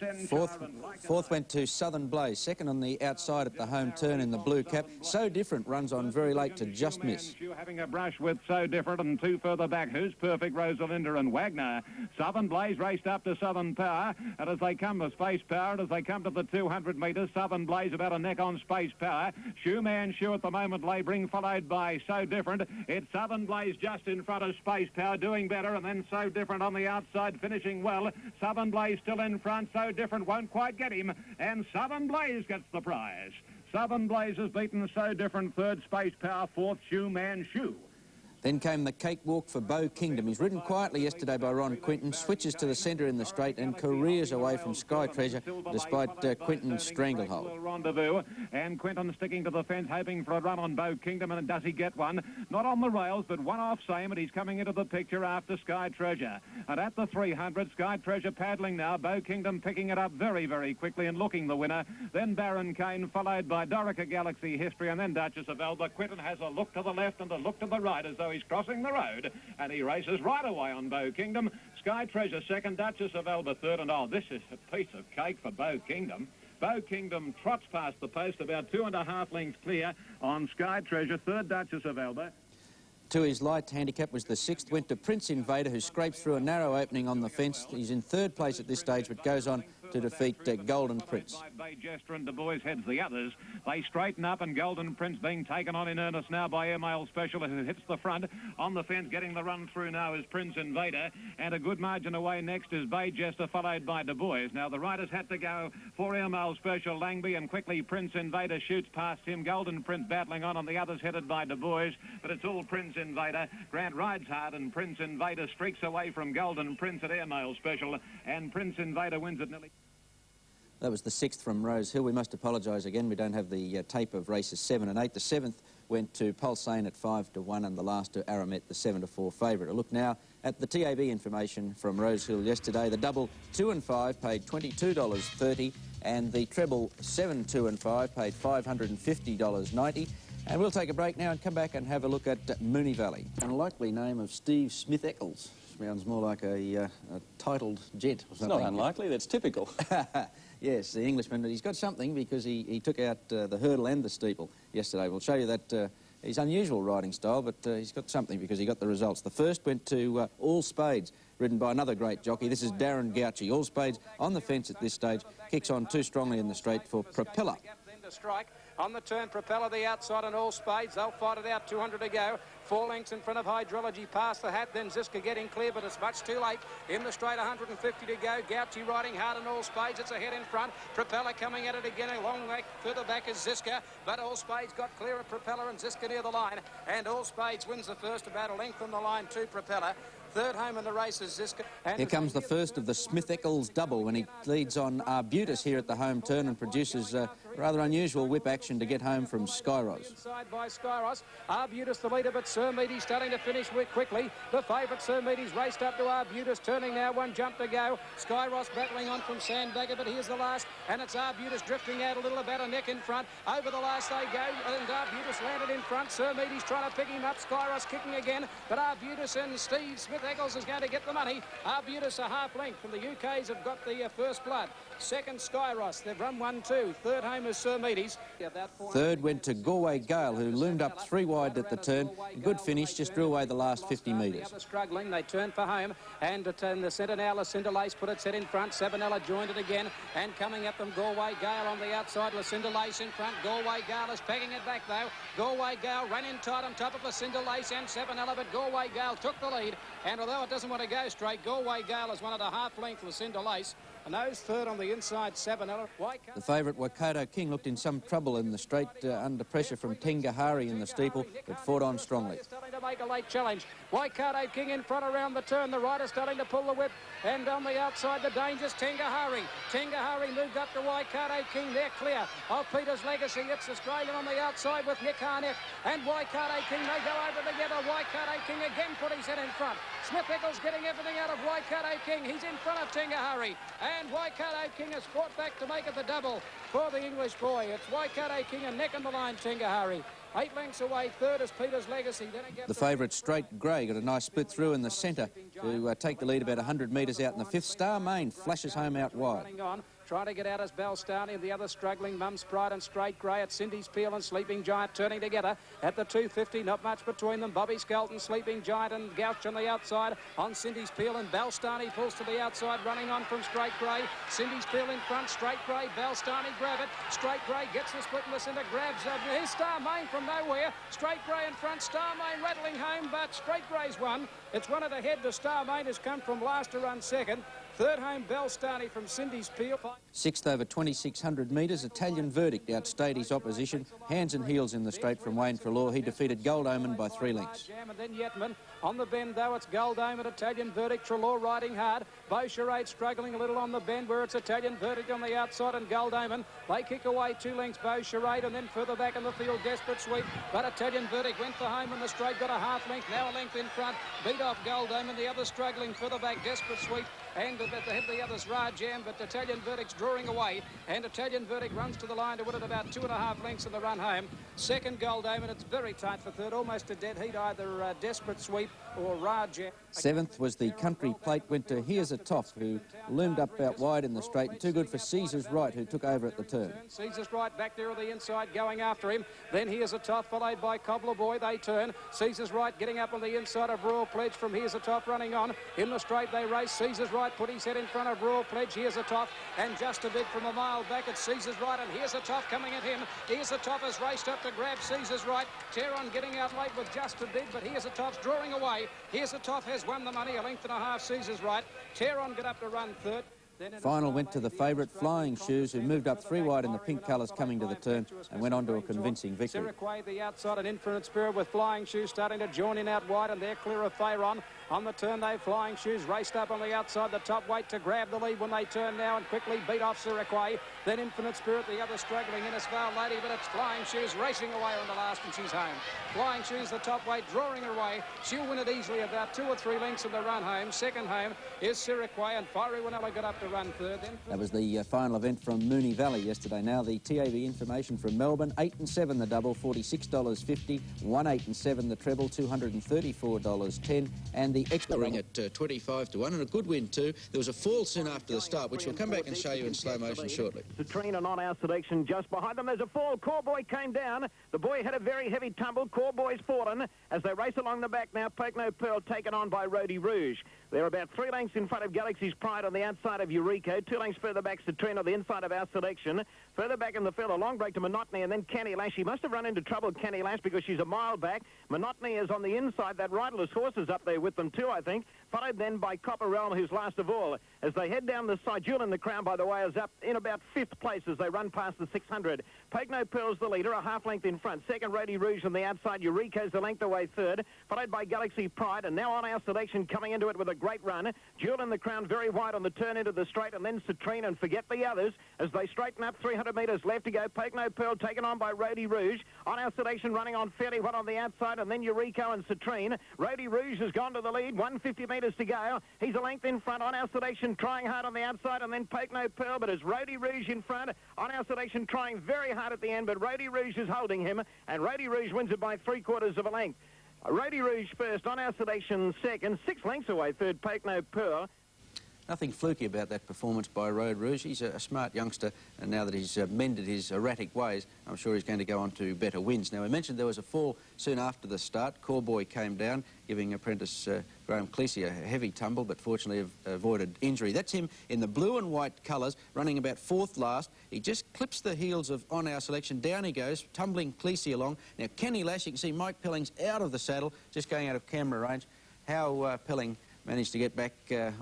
Fourth went to Southern Blaze, second on the outside at the home turn in the blue cap. So Different runs on very late to just miss. Having a brush with So Different, and 2 further back, Who's Perfect, Rosalinda and Wagner. Southern Blaze raced up to Southern Power, and as they come to Space Power, and as they come to the 200 metres, Southern Blaze about a neck on Space Power. Shoeman Shoe at the moment labouring, followed by So Different. It's Southern Blaze just in front of Space Power, doing better, and then So Different on the outside, finishing well. Southern Blaze still in front. So Different won't quite get him, and Southern Blaze gets the prize. Southern Blaze has beaten So Different third, Space Power fourth, Shoeman Shoe. Then came the cakewalk for Beau Kingdom. He's ridden quietly yesterday by Ron Quinton, switches to the centre in the straight and careers away from Sky Treasure despite Quinton's stranglehold. Rendezvous, and Quinton sticking to the fence, hoping for a run on Beau Kingdom, and does he get one? Not on the rails, but one off same, and he's coming into the picture after Sky Treasure. And at the 300, Sky Treasure paddling now, Beau Kingdom picking it up very, very quickly and looking the winner. Then Baron Kane, followed by Dorica Galaxy History, and then Duchess of Alba. Quinton has a look to the left and a look to the right as though he's crossing the road, and he races right away on Beau Kingdom. Sky Treasure second, Duchess of Alba third, and oh, this is a piece of cake for Beau Kingdom. Beau Kingdom trots past the post about 2.5 lengths clear on Sky Treasure, third, Duchess of Alba. To his light handicap was the 6th, went to Prince Invader, who scrapes through a narrow opening on the fence. He's in third place at this stage, but goes on to defeat Golden Prince. Bay Jester and Du Bois heads the others. They straighten up, and Golden Prince being taken on in earnest now by Airmail Special, who hits the front. On the fence, getting the run through now is Prince Invader, and a good margin away next is Bay Jester, followed by Du Bois. Now the riders had to go for Airmail Special, Langby, and quickly Prince Invader shoots past him. Golden Prince battling on the others headed by Du Bois, but it's all Prince Invader. Grant rides hard, and Prince Invader streaks away from Golden Prince at Airmail Special, and Prince Invader wins it nearly. That was the 6th from Rose Hill. We must apologise again. We don't have the tape of races 7 and 8. The 7th went to Pulsane at 5 to 1, and the last to Aramet, the 7 to 4 favourite. A look now at the TAB information from Rose Hill yesterday. The double 2 and 5 paid $22.30, and the treble 7, 2 and 5 paid $550.90. And we'll take a break now and come back and have a look at Moonee Valley. Unlikely name of Steve Smith-Eccles. Sounds more like a titled gent or something. It's not unlikely, that's typical. Yes, the Englishman, he's got something because he took out the hurdle and the steeple yesterday. We'll show you that his unusual riding style, but he's got something because he got the results. The first went to All Spades, ridden by another great jockey. This is Darren Gouchy. All Spades on the fence at this stage, kicks on too strongly in the straight for Propeller. Strike on the turn, Propeller the outside and All Spades. They'll fight it out, 200 to go. 4 lengths in front of Hydrology, past the hat, then Ziska getting clear, but it's much too late. In the straight, 150 to go. Gouchy riding hard on All Spades. It's ahead in front. Propeller coming at it again. A long way further back is Ziska, but All Spades got clear of Propeller and Ziska near the line. And All Spades wins the first, about a length from the line to Propeller. Third home in the race is Ziska. Here comes the first of the Smith-Eccles double when he leads on Arbutus here at the home turn and produces rather unusual whip action to get home from Skyros. Inside by Skyros. Arbutus the leader, but Sir Meady's starting to finish quickly. The favourite Sir Meady's raced up to Arbutus, turning now, 1 jump to go. Skyros battling on from Sandbagger, but here's the last, and it's Arbutus drifting out a little, about a neck in front. Over the last they go, and Arbutus landed in front. Sir Meady's trying to pick him up. Skyros kicking again, but Arbutus and Steve Smith-Eccles is going to get the money. Arbutus a half length from the UK's have got the first blood. Second, Skyros. They've run 1-2. Third home home is Sir Meady's. Third went to Galway Gayle, who loomed up 3 wide at the turn. Good finish, just drew away the last 50 metres. Struggling, they turn for home, and in the centre now, Lucinda Lace put its head in front. Sabanella joined it again, and coming up from Galway Gayle on the outside, Lucinda Lace in front. Galway Gayle is pegging it back though. Galway Gayle ran in tight on top of Lucinda Lace and Sabanella, but Galway Gayle took the lead, and although it doesn't want to go straight, Galway Gayle has won at a half-length Lucinda Lace. And those third on the inside, Sabanella. The favourite Waikato King looked in some trouble in the straight under pressure from Tengahari in the steeple, but fought on strongly. Starting to make a late challenge. Waikato King in front around the turn. The rider starting to pull the whip. And on the outside, the dangerous Tengahari. Tengahari moved up to Waikato King. They're clear of Peter's Legacy. It's Australian on the outside with Nick Harnett. And Waikato King, they go over together. Waikato King again put his head in front. Smith Eccles getting everything out of Waikato King. He's in front of Tengahari. And Waikato King has fought back to make it the double for the English boy. It's Waikato King and neck on the line, Tengahari. 8 lengths away, third is Peter's Legacy. Then the favourite Straight Grey got a nice split through in the centre to take the lead about 100 metres out in the fifth. Star Main flashes home out wide. Trying to get out as Belstani and the other struggling, Mum's Pride and Straight Grey at Cindy's Peel and Sleeping Giant turning together at the 250. Not much between them. Bobby Skelton, Sleeping Giant and Gouch on the outside on Cindy's Peel, and Belstani pulls to the outside, running on from Straight Grey. Cindy's Peel in front, Straight Grey, Belstani grab it. Straight Grey gets the split in the centre, grabs here's Star Main from nowhere. Straight Grey in front, Star Main rattling home, but Straight Grey's won. It's one at ahead to Star Main, has come from last to run second. Third home, Belstani from Cindy's Peel. Sixth over 2,600 metres, Italian Verdict outstayed his opposition. Hands and heels in the straight from Wayne Trelaw. He defeated Gold Omen by 3 lengths. And then Yetman on the bend, though, it's Gold Omen, Italian Verdict, Trelaw riding hard. Beau Charade struggling a little on the bend where it's Italian Verdict on the outside and Gold Omen. They kick away 2 lengths, Beau Charade, and then further back in the field, Desperate Sweep. But Italian Verdict went for home in the straight, got a half length, now a length in front. Beat off Gold Omen, the other struggling further back, Desperate Sweep. And at the head of the others, Rajam, but Italian Verdict's drawing away. And Italian Verdict runs to the line to win it about 2.5 lengths in the run home. Second, Gold Omen, it's very tight for third, almost a dead heat, either Desperate Sweep or Rajam. Seventh was the Country Plate, went to Here's a Toff, who loomed up out wide in the straight, and too good for Caesar's Right, who took over at the turn. Caesar's Right back there on the inside, going after him. Then Here's a Toff, followed by Cobbler Boy. They turn. Caesar's Right getting up on the inside of Royal Pledge from Here's a Toff running on. In the straight they race. Caesar's Right put his head in front of Royal Pledge. Here's a Toff, and just a bit from a mile back at Caesar's Right, and Here's a Toff coming at him. Here's a Toff has raced up to grab Caesar's Right. Teron getting out late with just a bit, but Here's a Toff's drawing away. Here's a Toff has won the money, 1.5 lengths, Caesar's Right. Teron got up to run third. Final went to the favourite Flying Shoes, who moved up 3 wide in the pink colours coming to the turn and went on to a convincing victory. Siriquay, the outside, and Infinite Spirit with Flying Shoes starting to join in out wide, and they're clear of Pharaon. On the turn, they Flying Shoes raced up on the outside, the top weight to grab the lead when they turn now and quickly beat off Siriquay. Then Infinite Spirit, the other struggling, Innisfail Lady, but it's Flying Shoes racing away on the last, and she's home. Flying Shoes, the top weight, drawing her away. She'll win it easily, about 2 or 3 lengths in the run home. Second home is Siriquay, and Fiery Winella got up to run third. Then that was the final event from Moonee Valley yesterday. Now the TAB information from Melbourne: 8 and 7 the double, $46.50. 1 8 and 7 the treble, $234.10, and the extra ring at 25 to 1, and a good win too. There was a fall soon after the start, which we'll come back and show you in slow motion shortly. Citrine and on our selection just behind them. There's a fall. Cowboy came down. The boy had a very heavy tumble. Cowboy's fallen as they race along the back now. Pokeno Pearl taken on by Rouge. They're about 3 lengths in front of Galaxy's Pride on the outside of Eureka. 2 lengths further back, Citrine on the inside of our selection. Further back in the field, a long break to Monotony, and then Canny Lash. She must have run into trouble, Canny Lash, because she's a mile back. Monotony is on the inside. That riderless horse is up there with them too, I think. Followed then by Copper Realm, who's last of all. As they head down the side, Jewel in the Crown, by the way, is up in about 5th place as they run past the 600. Pokeno Pearl's the leader, a half length in front. Second, Rouge on the outside. Eureka's the length away third, followed by Galaxy Pride. And now on our selection, coming into it with a great run. Jewel in the Crown very wide on the turn into the straight, and then Citrine, and forget the others as they straighten up. 300 metres left to go. Pokeno Pearl taken on by Rouge. On our selection, running on fairly well on the outside, and then Eureka and Citrine. Rouge has gone to the lead. 150 metres to go. He's a length in front on our selection, trying hard on the outside, and then Pokeno Pearl, but it's Rouge in front on our selection, trying very hard at the end, but Rouge is holding him, and Rouge wins it by 3/4 of a length. Rouge first on our selection second, 6 lengths away third, Pokeno Pearl. Nothing fluky about that performance by Road Rouge. He's a smart youngster, and now that he's mended his erratic ways, I'm sure he's going to go on to better wins. Now, we mentioned there was a fall soon after the start. Cowboy came down, giving apprentice Graham Cleese a heavy tumble, but fortunately avoided injury. That's him in the blue and white colours, running about fourth last. He just clips the heels of On Our Selection. Down he goes, tumbling Cleese along. Now, Kenny Lash, you can see Mike Pelling's out of the saddle, just going out of camera range. How Pelling managed to get back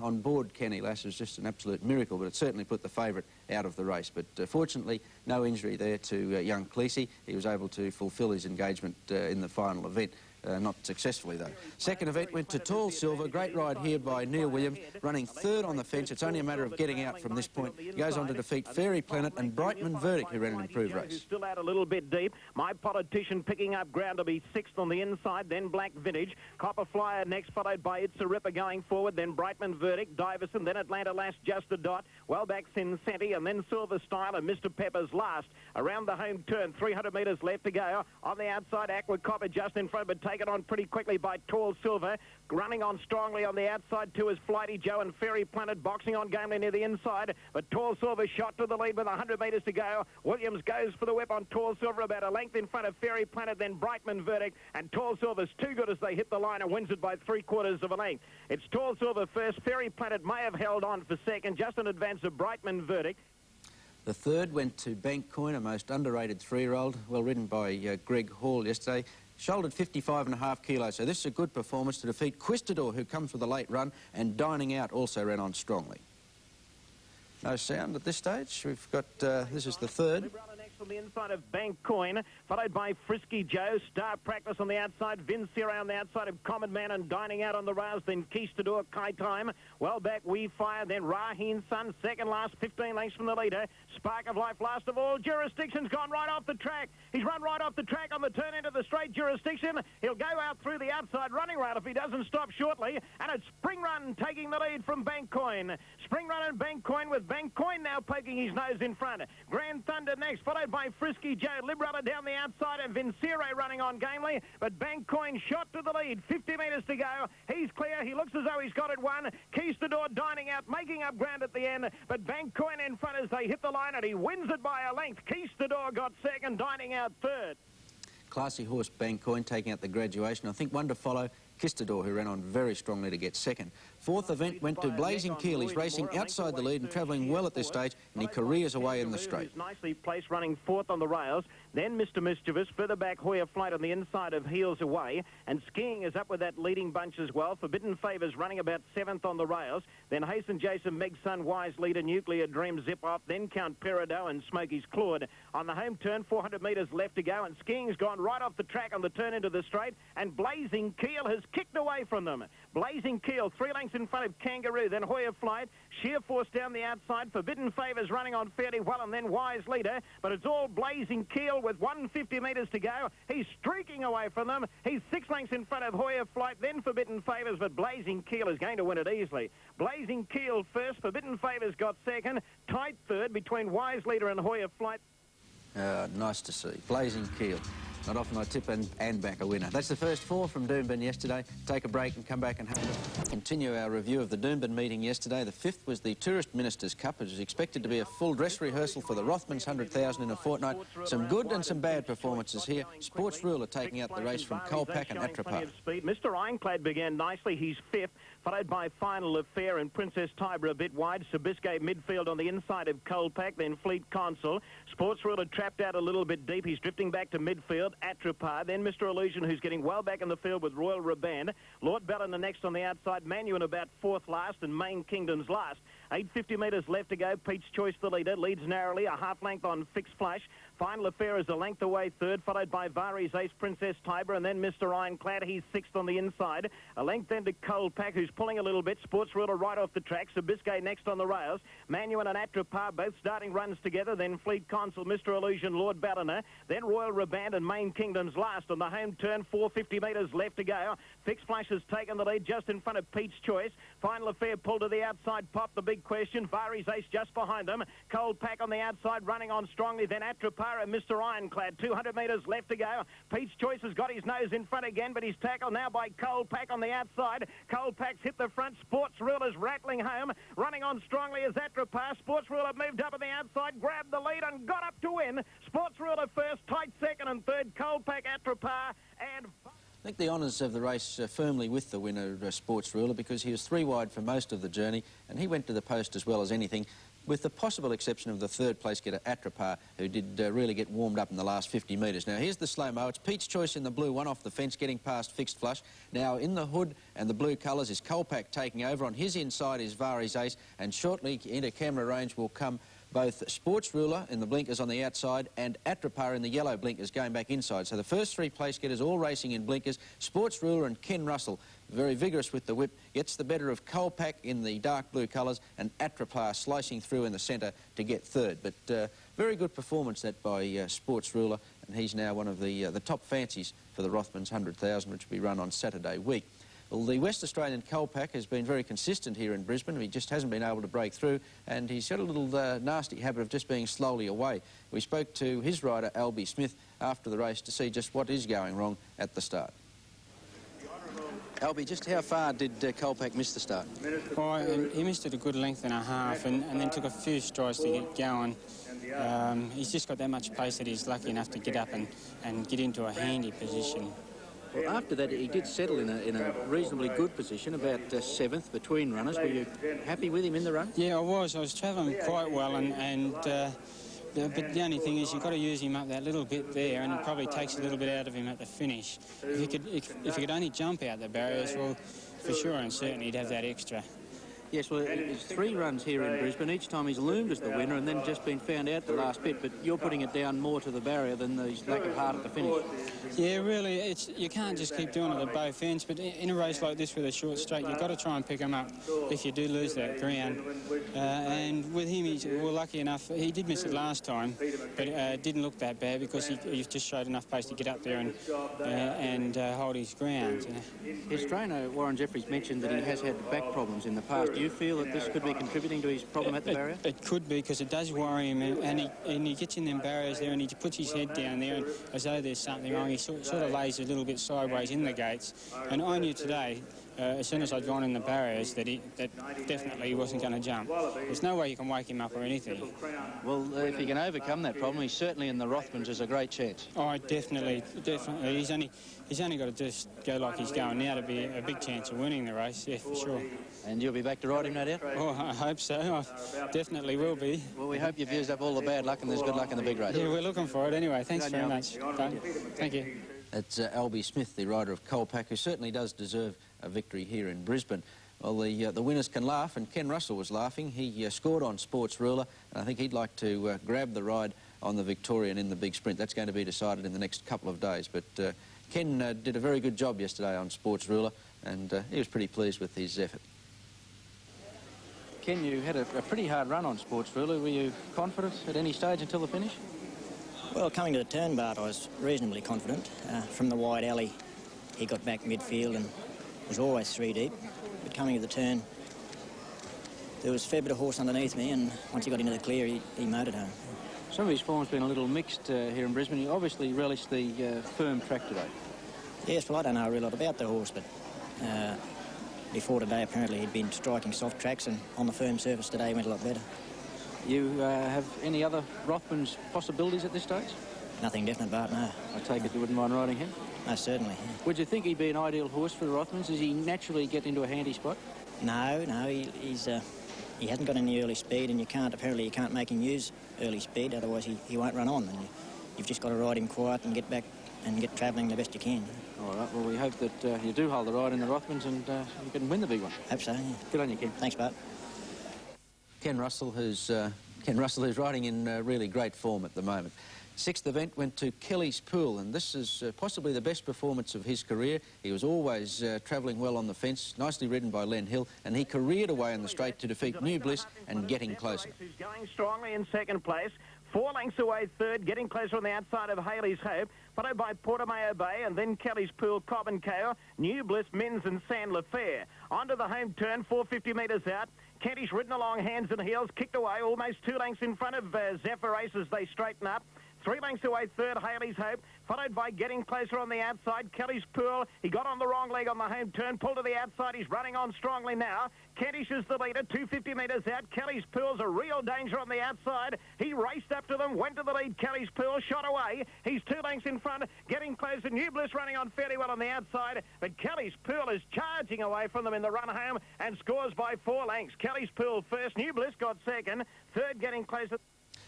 on board Kenny Lash was just an absolute miracle, but it certainly put the favourite out of the race. But fortunately, no injury there to young Cleese. He was able to fulfil his engagement in the final event. Not successfully, though. Second event went to Tall Silver. Great ride here by Neil Williams, running third on the fence. It's only a matter of getting out from this point. He goes on to defeat Fairy Planet and Brightman Verdict, who ran an improved race. Still out a little bit deep. My Politician picking up ground to be sixth on the inside, then Black Vintage. Copper Flyer next, followed by It's a Ripper going forward, then Brightman Verdict, Diverson, then Atlanta Lass, Just a Dot, well back Cincinnati, and then Silver Style and Mr. Pepper's last. Around the home turn, 300 metres left to go. On the outside, Aqua Copper just in front, but taken on pretty quickly by Tall Silver. Running on strongly on the outside too is Flighty Joe and Fairy Planet boxing on gamely near the inside, but Tall Silver shot to the lead with 100 metres to go. Williams goes for the whip on Tall Silver, about a length in front of Fairy Planet, then Brightman Verdict, and Tall Silver's too good as they hit the line and wins it by 3/4 of a length. It's Tall Silver first. Fairy Planet may have held on for second, just in advance of Brightman Verdict. The third went to Bank Coin, a most underrated three-year-old, well ridden by Greg Hall yesterday. Shouldered 55.5 kilos, so this is a good performance to defeat Quistador, who comes with a late run, and Dining Out also ran on strongly. No sound at this stage. We've got, this is the third. On the inside of Bank Coin, followed by Frisky Joe, Star Practice on the outside, Vincere on the outside of Common Man and Dining Out on the rails, then Keystador, Kai Time, well back We Fire, then Raheen Sun, second last, 15 lengths from the leader. Spark of Life, last of all. Jurisdiction's gone right off the track. He's run right off the track on the turn into the straight. Jurisdiction, he'll go out through the outside running rail if he doesn't stop shortly, and it's Spring Run taking the lead from Bank Coin. Spring Run and Bank Coin, with Bank Coin now poking his nose in front. Grand Thunder next, followed by Frisky Joe, Librella down the outside, and Vincere running on gamely, but Bank Coin shot to the lead, 50 metres to go. He's clear. He looks as though he's got it won. Keystador Dining Out, making up ground at the end, but Bank Coin in front as they hit the line, and he wins it by a length. Keystador got second, Dining Out third. Classy horse Bank Coin taking out the graduation. I think one to follow, Kistador, who ran on very strongly to get second. Fourth event went to Blazing Keel. He's racing outside the lead and travelling well at this stage, and he careers away in the straight. Nicely placed, running fourth on the rails. Then Mr. Mischievous, further back Hoya Flight on the inside of Heels Away, and Skiing is up with that leading bunch as well. Forbidden Favours running about seventh on the rails. Then Hasten Jason, Meg Sun, Wise Leader, Nuclear Dream, Zip Off. Then Count Peridot and Smokey's Claude. On the home turn, 400 metres left to go, and Skiing's gone right off the track on the turn into the straight, and Blazing Keel has kicked away from them. Blazing Keel, 3 lengths in front of Kangaroo, then Hoya Flight. Sheer Force down the outside. Forbidden Favours running on fairly well, and then Wise Leader. But it's all Blazing Keel with 150 metres to go. He's streaking away from them. He's 6 lengths in front of Hoya Flight, then Forbidden Favours, but Blazing Keel is going to win it easily. Blazing Keel first. Forbidden Favours got second. Tight third between Wise Leader and Hoya Flight. Nice to see. Blazing Keel. Not often I tip and back a winner. That's the first four from Doomben yesterday. Take a break and come back and continue our review of the Doomben meeting yesterday. The fifth was the Tourist Ministers' Cup. It was expected to be a full dress rehearsal for the Rothmans 100,000 in a fortnight. Some good and some bad performances here. Sports Rule are taking out the race from Coal Pak and Atrapar. Mr. Ironclad began nicely. He's fifth, followed by Final Affair and Princess Tiber a bit wide. Sabisque midfield on the inside of Coal Pak, then Fleet Consul. Sports Rule had trapped out a little bit deep. He's drifting back to midfield. Atrapar, then Mr. Illusion, who's getting well back in the field with Royal Reband. Lord Ballina next on the outside. Manuin about fourth last, and Main Kingdom's last. 850 metres left to go. Pete's Choice the leader. Leads narrowly, a half length on Fixed Flash. Final Affair is a length away third, followed by Vari's Ace, Princess Tiber, and then Mr. Ironclad. He's sixth on the inside. A length then to Coal Pak, who's pulling a little bit. Sports Ruler right off the track. Sabisque next on the rails. Manuin and Atrapar both starting runs together. Then Fleet Consul, Mr. Illusion, Lord Ballina. Then Royal Reband and Main Kingdom's last. On the home turn, 450 metres left to go. Fixed Flash has taken the lead just in front of Pete's Choice. Final Affair pulled to the outside. Pop the big question. Vari's Ace just behind them. Coal Pak on the outside running on strongly. Then Atrapar Fire and Mr. Ironclad. 200 metres left to go. Pete's Choice has got his nose in front again, but he's tackled now by Coal Pak on the outside. Coal Pak's hit the front. Sports Ruler's rattling home. Running on strongly is Atrapar. Sports Ruler moved up on the outside, grabbed the lead and got up to win. Sports Ruler first, tight second and third. Coal Pak, Atrapar and... I think the honours of the race firmly with the winner, Sports Ruler, because he was 3 wide for most of the journey, and he went to the post as well as anything, with the possible exception of the third place getter, Atrapar, who did really get warmed up in the last 50 metres. Now, here's the slow-mo. It's Pete's Choice in the blue, one off the fence, getting past Fixed Flush. Now, in the hood and the blue colours is Coal Pak taking over. On his inside is Vari's Ace, and shortly into camera range will come both Sports Ruler in the blinkers on the outside and Atrapar in the yellow blinkers going back inside. So the first 3 place getters all racing in blinkers. Sports Ruler and Ken Russell, very vigorous with the whip, gets the better of Coal Pak in the dark blue colours and Atrapar slicing through in the centre to get third. But very good performance that by Sports Ruler, and he's now one of the top fancies for the Rothmans 100,000, which will be run on Saturday week. Well, the West Australian Coal Pak has been very consistent here in Brisbane. He just hasn't been able to break through, and he's got a little nasty habit of just being slowly away. We spoke to his rider, Alby Smith, after the race to see just what is going wrong at the start. Alby, just how far did Coal Pak miss the start? Oh, he missed it a good length and a half, and then took a few strides to get going. He's just got that much pace that he's lucky enough to get up and get into a handy position. Well, after that, he did settle in a reasonably good position, about 7th between runners. Were you happy with him in the run? Yeah, I was travelling quite well, but the only thing is you've got to use him up that little bit there, and it probably takes a little bit out of him at the finish. If he could only jump out the barriers, well, for sure and certain he'd have that extra. Yes, well, it's 3 runs here in Brisbane. Each time he's loomed as the winner and then just been found out the last bit, but you're putting it down more to the barrier than the lack of heart at the finish. Yeah, really, you can't just keep doing it at both ends, but in a race like this with a short straight, you've got to try and pick him up if you do lose that ground. And with him, we're lucky enough, he did miss it last time, but didn't look that bad because he just showed enough pace to get up there and hold his ground. You know. His trainer, Warren Jeffries, mentioned that he has had back problems in the past. Do you feel that this could be contributing to his problem at the barrier? It could be, because it does worry him, and he gets in them barriers there and he puts his head down there, and as though there's something wrong, he sort of lays a little bit sideways in the gates. And I knew today, as soon as I'd gone in the barriers, that definitely he wasn't going to jump. There's no way you can wake him up or anything. Well, if he can overcome that problem, he's certainly in the Rothmans has a great chance. Oh, definitely. He's only got to just go like he's going now to be a big chance of winning the race, yeah, for sure. And you'll be back to ride him, no doubt? Oh, I hope so. I definitely will be. Well, we hope you've used up all the bad luck and there's good luck in the big race. Yeah, we're looking for it anyway. Thanks very much. Thank you. It's Alby Smith, the rider of Coal Pak, who certainly does deserve a victory here in Brisbane. Well, the winners can laugh, and Ken Russell was laughing. He scored on Sports Ruler, and I think he'd like to grab the ride on the Victorian in the big sprint. That's going to be decided in the next couple of days. But Ken did a very good job yesterday on Sports Ruler, and he was pretty pleased with his effort. Ken, you had a pretty hard run on Sports Ruler. Were you confident at any stage until the finish? Well, coming to the turn, Bart, I was reasonably confident. From the wide alley, he got back midfield and was always 3 deep. But coming to the turn, there was a fair bit of horse underneath me, and once he got into the clear, he motored home. Some of his form's been a little mixed here in Brisbane. He obviously relished the firm track today. Yes, well, I don't know a real lot about the horse, but before today, apparently he'd been striking soft tracks, and on the firm surface today he went a lot better. You have any other Rothmans possibilities at this stage? Nothing definite, Bart, no. I take it you wouldn't mind riding him? No, certainly. Yeah. Would you think he'd be an ideal horse for the Rothmans? Does he naturally get into a handy spot? No, he hasn't got any early speed, and apparently you can't make him use early speed, otherwise he won't run on. And you've just got to ride him quiet and get back and get travelling the best you can. All right, well, we hope that you do hold the ride in the Rothmans and you can win the big one. Hope so, yeah. Good on you, Ken. Thanks, Bart. Ken Russell, who's riding in really great form at the moment. 6th event went to Kelly's Pool, and this is possibly the best performance of his career. He was always travelling well on the fence, nicely ridden by Len Hill, and he careered away in the straight to defeat New Bliss and getting closer. He's going strongly in second place. 4 lengths away third, getting closer on the outside of Haley's Hope, followed by Portimao Bay and then Kelly's Pool, Cobb and Kale, New Bliss, Mins and Sandler Fair. Onto the home turn, 450 metres out. Kentish ridden along hands and heels, kicked away almost 2 lengths in front of Zephyr Ace as they straighten up. 3 lengths away, third, Haley's Hope, followed by Getting Closer on the outside. Kelly's Pearl, he got on the wrong leg on the home turn, pulled to the outside. He's running on strongly now. Kentish is the leader, 250 metres out. Kelly's Pearl's a real danger on the outside. He raced up to them, went to the lead. Kelly's Pearl shot away. He's 2 lengths in front, Getting Closer. New Bliss running on fairly well on the outside, but Kelly's Pearl is charging away from them in the run home and scores by 4 lengths. Kelly's Pearl first, New Bliss got second, third Getting Closer.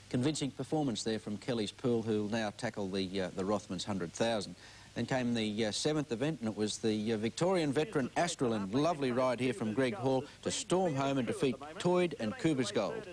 Convincing performance there from Kelly's Pearl, who will now tackle the Rothmans 100,000. Then came the 7th event, and it was the Victorian veteran Astrolin. Lovely ride here from Greg Hall to storm home and defeat Toyd and Cuba's Gold.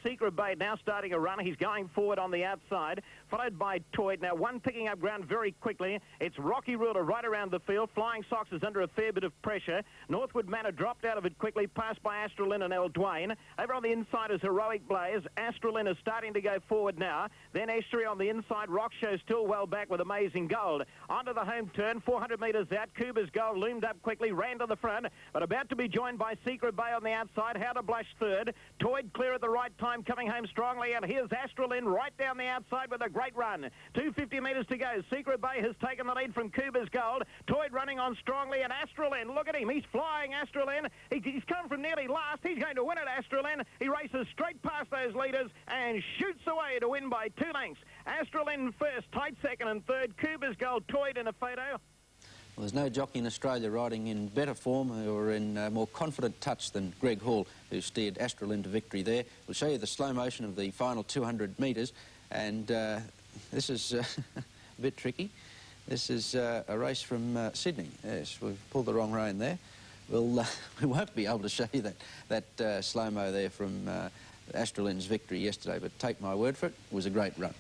Secret Bay now starting a run. He's going forward on the outside, followed by Toyd. Now one picking up ground very quickly. It's Rocky Ruler right around the field. Flying Sox is under a fair bit of pressure. Northwood Manor dropped out of it quickly, passed by Astrolin and El Dwayne. Over on the inside is Heroic Blaze. Astrolin is starting to go forward now. Then Estuary on the inside. Rock Show still well back with Amazing Gold. Onto the home turn, 400 metres out. Cuba's Gold loomed up quickly, ran to the front, but about to be joined by Secret Bay on the outside. How to Blush third. Toyd clear at the right time, coming home strongly, and here's Astrolin right down the outside with a great run. 250 metres to go. Secret Bay has taken the lead from Cuba's Gold. Toyd running on strongly, and Astrolin, look at him. He's flying, Astrolin. He's come from nearly last. He's going to win it, Astrolin. He races straight past those leaders and shoots away to win by 2 lengths. Astrolin first, tight second and third. Cuba's Gold, Toyd in a photo. Well, there's no jockey in Australia riding in better form or in more confident touch than Greg Hall, who steered Astrolin to victory there. We'll show you the slow motion of the final 200 metres, and this is a bit tricky. This is a race from Sydney. Yes, we've pulled the wrong rein there. We'll, we won't be able to show you that slow-mo there from Astrolin's victory yesterday, but take my word for it, it was a great run.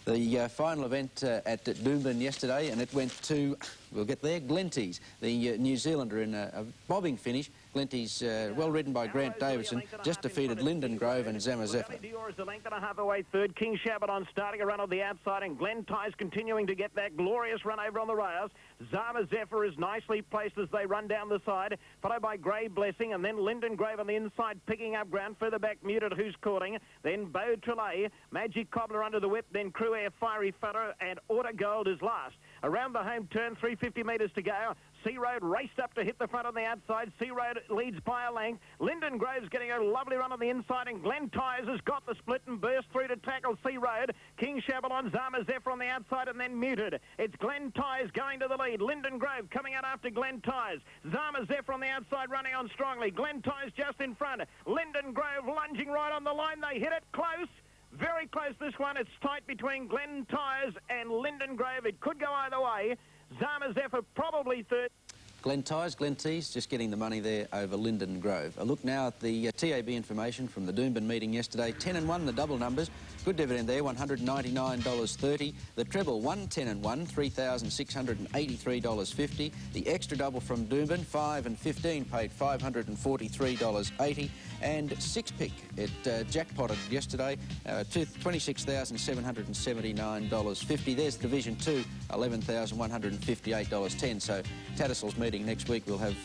The final event at Doomben yesterday, and it went to, we'll get there, Glenties, the New Zealander in a bobbing finish. Glenties, well ridden by Grant Davison, just defeated Linden Grove and Zama Zephyr. Dior is a length and a half away third. King Shabadon starting a run on the outside, and Glenties continuing to get that glorious run over on the rails. Zama Zephyr is nicely placed as they run down the side, followed by Grey Blessing, and then Linden Grove on the inside picking up ground. Further back, Muted, Who's Calling, then Beau Trelay, Magic Cobbler under the whip, then Crew Air, Fiery Fudder, and Order Gold is last. Around the home turn, 350 metres to go. Sea Road raced up to hit the front on the outside. Sea Road leads by a length. Linden Grove's getting a lovely run on the inside, and Glenties has got the split and burst through to tackle Sea Road. King Shabadon, Zama Zephyr on the outside, and then Muted. It's Glenties going to the lead. Linden Grove coming out after Glenties. Zama Zephyr on the outside running on strongly. Glenties just in front. Linden Grove lunging right on the line. They hit it close. Very close this one. It's tight between Glenties and Linden Grove. It could go either way. Zama Zephyr probably third. Glenties just getting the money there over Linden Grove. A look now at the TAB information from the Doomben meeting yesterday. 10 and 1, the double numbers. Good dividend there, $199.30. The treble, 1, 10 and 1, $3,683.50. The extra double from Doomben, 5 and 15, paid $543.80. And 6 pick, it jackpotted yesterday, $26,779.50. There's Division 2, $11,158.10. So Tattersalls meeting next week, we'll have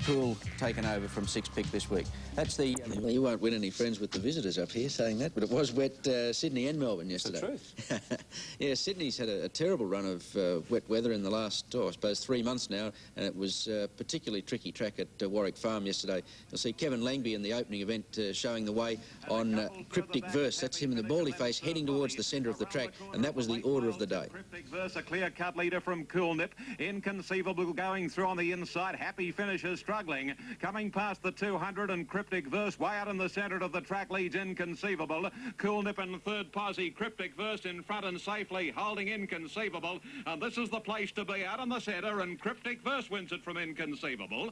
Pool taken over from 6 pick this week. That's the... Well, you won't win any friends with the visitors up here saying that, but it was wet Sydney and Melbourne yesterday. That's the truth. Yeah, Sydney's had a terrible run of wet weather in the last, I suppose, 3 months now, and it was a particularly tricky track at Warwick Farm yesterday. You'll see Kevin Langby in the opening event showing the way on Cryptic Verse. That's him in the bally face heading towards the centre of the track, and that was the order of the day. Cryptic Verse, a clear-cut leader from Cool Nip. Inconceivable going through on the inside. Happy Finishes struggling. Coming past the 200, and Cryptic Verse way out in the centre of the track leads Inconceivable. Cool Nip in third posse. Cryptic Verse in front and safely holding Inconceivable. And this is the place to be, out in the centre, and Cryptic Verse wins it from Inconceivable.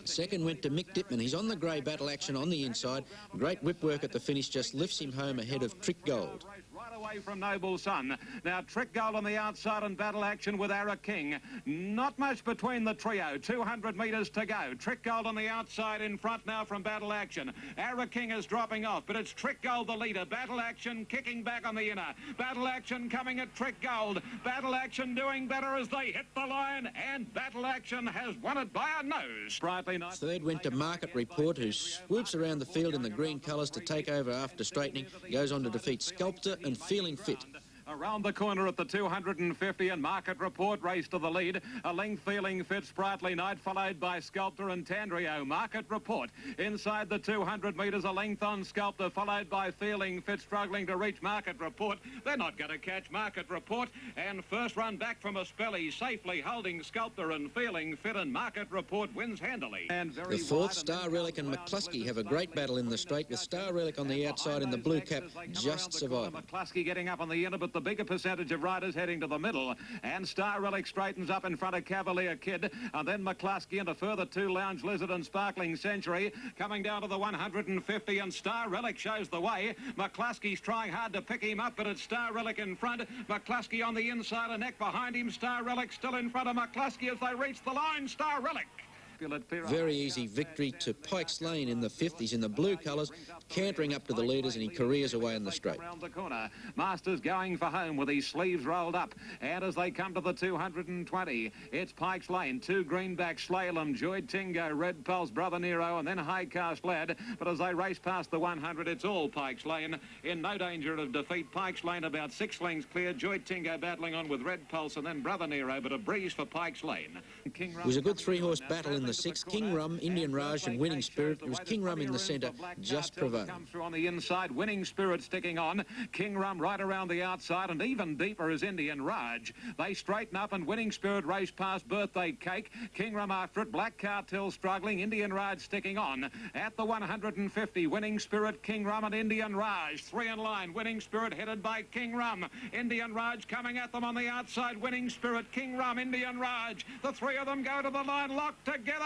Second went to Mick Dipman. He's on the grey battle action on the inside. Great whip work at the finish, just lifts him home ahead of Trick Gold. Right away from Noble Sun. Now Trick Gold on the outside and battle action with Ara King. Not much between the trio. 200 metres to go. Trick Gold on the outside in front now from battle action. Ara King is dropping off, but it's Trick Gold the leader. Battle action kicking back on the inner. Battle action coming at Trick Gold. Battle action doing better as they hit the line, and battle action has won it by a nose. Sprightly night. Third went to Market Report, who swoops around the field in the green colours to take over after straightening. Goes on to defeat Sculptor and Fear. Feeling Fit. Around the corner at the 250 and Market Report race to the lead. A length Feeling Fit, Sprightly Night, followed by Sculptor and Tandrio. Market Report inside the 200 metres, a length on Sculptor, followed by Feeling Fit, struggling to reach Market Report. They're not going to catch Market Report. And first run back from a spelly, safely holding Sculptor and Feeling Fit, and Market Report wins handily. And the fourth, Star Relic and McCluskey have a great battle in the straight, with Star Relic on the outside and the blue cap just surviving. McCluskey getting up on the end, but the bigger percentage of riders heading to the middle, and Star Relic straightens up in front of Cavalier Kid, and then McCluskey and a further two, Lounge Lizard and Sparkling Century, coming down to the 150, and Star Relic shows the way. McCluskey's trying hard to pick him up, but it's Star Relic in front. McCluskey on the inside, a neck behind him. Star Relic still in front of McCluskey as they reach the line. Star Relic. Very easy victory to Pikes Lane in the fifth. He's in the blue colours, cantering up to the leaders, and he careers away in the straight. Around the corner, Masters going for home with his sleeves rolled up. And as they come to the 220, it's Pikes Lane, two greenback, Slalom, Joy Tingo, Red Pulse, Brother Nero, and then High Cast Lad. But as they race past the 100, it's all Pikes Lane. In no danger of defeat, Pikes Lane about 6 lengths clear. Joy Tingo battling on with Red Pulse, and then Brother Nero, but a breeze for Pikes Lane. It was a good three-horse battle in the sixth. King Rum, Indian Raj and Winning Spirit. It was King Rum in the centre, just prevailing. Come through on the inside, Winning Spirit sticking on. King Rum right around the outside, and even deeper is Indian Raj. They straighten up, and Winning Spirit race past Birthday Cake. King Rum after it, Black Cartel struggling, Indian Raj sticking on. At the 150, Winning Spirit, King Rum and Indian Raj. 3 in line, Winning Spirit headed by King Rum. Indian Raj coming at them on the outside, Winning Spirit, King Rum, Indian Raj. The three of them go to the line, locked together.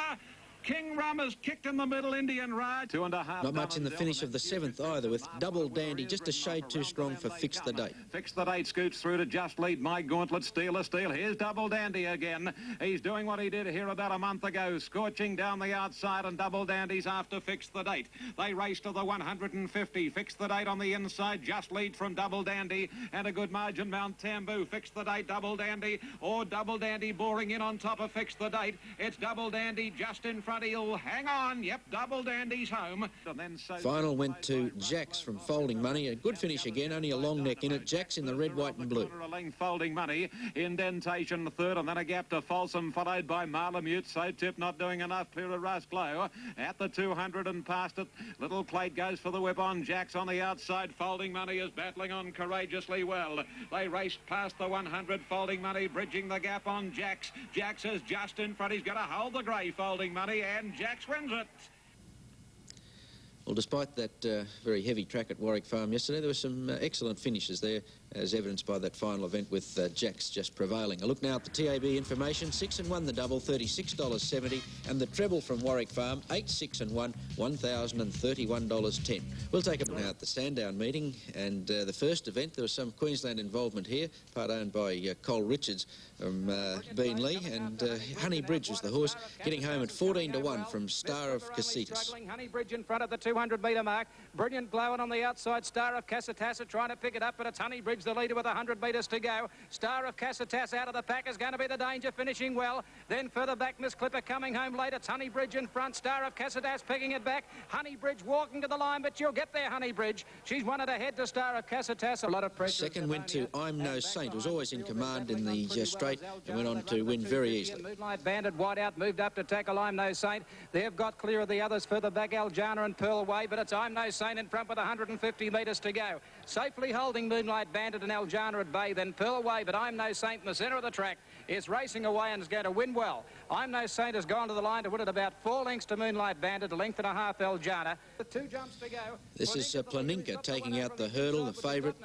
King Rum is kicked in the middle, Indian Ride. 2.5. Not much in the finish of the seventh either, with Double Dandy just a shade too strong for Fix the Date. Fix the Date scoots through to Just Lead, My Gauntlet, Steal a Steal. Here's Double Dandy again. He's doing what he did here about a month ago, scorching down the outside, and Double Dandy's after Fix the Date. They race to the 150. Fix the Date on the inside, Just Lead from Double Dandy, and a good margin, Mount Tambu. Fix the Date, Double Dandy, or Double Dandy boring in on top of Fix the Date. It's Double Dandy just in front. He'll hang on. Yep, Double Dandy's home. And then final went to Jax from Folding Money. A good finish again, only a long neck in it. Jax in the red, white and blue. A length Folding Money, Indentation third, and then a gap to Folsom, followed by Malamute. So Tip not doing enough, clear of Rustglow. At the 200 and past it, Little Plate goes for the whip on Jax on the outside. Folding Money is battling on courageously well. They race past the 100. Folding Money bridging the gap on Jax. Jax is just in front. He's got to hold the grey, Folding Money, and Jax wins it. Well, despite that very heavy track at Warwick Farm yesterday, there were some excellent finishes there, as evidenced by that final event with Jax just prevailing. A look now at the TAB information. 6 and 1 the double, $36.70, and the treble from Warwick Farm, 8, 6 and 1, $1,031.10. We'll take it now at the Sandown meeting, and the first event, there was some Queensland involvement here, part owned by Cole Richards from Beenleigh, and Honey Bridge was the horse, getting home at 14 to 1 from Star of Casitas. Honey Bridge in front of the 200-metre mark. Brilliant glowing on the outside. Star of Casatassa trying to pick it up, but it's Honey Bridge the leader with 100 metres to go. Star of Casatassa out of the pack is going to be the danger, finishing well. Then further back, Miss Clipper coming home late. It's Honey Bridge in front. Star of Casatassa picking it back. Honey Bridge walking to the line, but she'll get there, Honey Bridge. She's wanted ahead to Star of Casatassa. A lot of pressure. Second went to I'm No Saint. Was always in command in the straight and went on to win very easily. Moonlight Bandit wide out, moved up to tackle I'm No Saint. They've got clear of the others further back, Aljana and Pearl away, but it's I'm No Saint in front with 150 metres to go. Safely holding Moonlight Bandit and Aljana at bay, then Pearl away, but I'm No Saint in the centre of the track is racing away and is going to win well. I'm No Saint has gone to the line to win it about 4 lengths to Moonlight Bandit, a length and a half Aljana. The 2 jumps to go. This is Planinka taking out the hurdle, the favourite,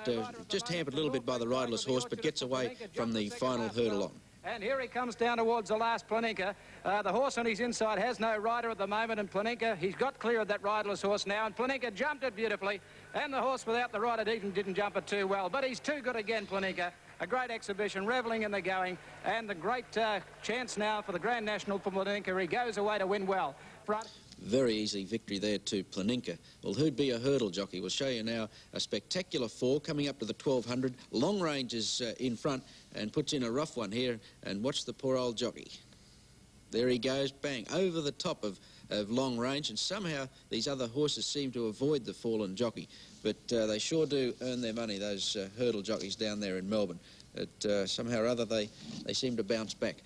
just hampered a little bit by the riderless horse, but gets away from the final hurdle on. And here he comes down towards the last Planinka. The horse on his inside has no rider at the moment, and Planinka, he's got clear of that riderless horse now, and Planinka jumped it beautifully, and the horse without the rider didn't jump it too well, but he's too good again, Planinka. A great exhibition, revelling in the going, and the great chance now for the Grand National for Planinka. He goes away to win well. Front. Very easy victory there to Planinka. Well, who'd be a hurdle jockey? We'll show you now a spectacular 4 coming up to the 1200. Long ranges in front, and puts in a rough one here, and watch the poor old jockey. There he goes, bang, over the top of of long range, and somehow these other horses seem to avoid the fallen jockey. But they sure do earn their money, those hurdle jockeys down there in Melbourne. But somehow or other they seem to bounce back.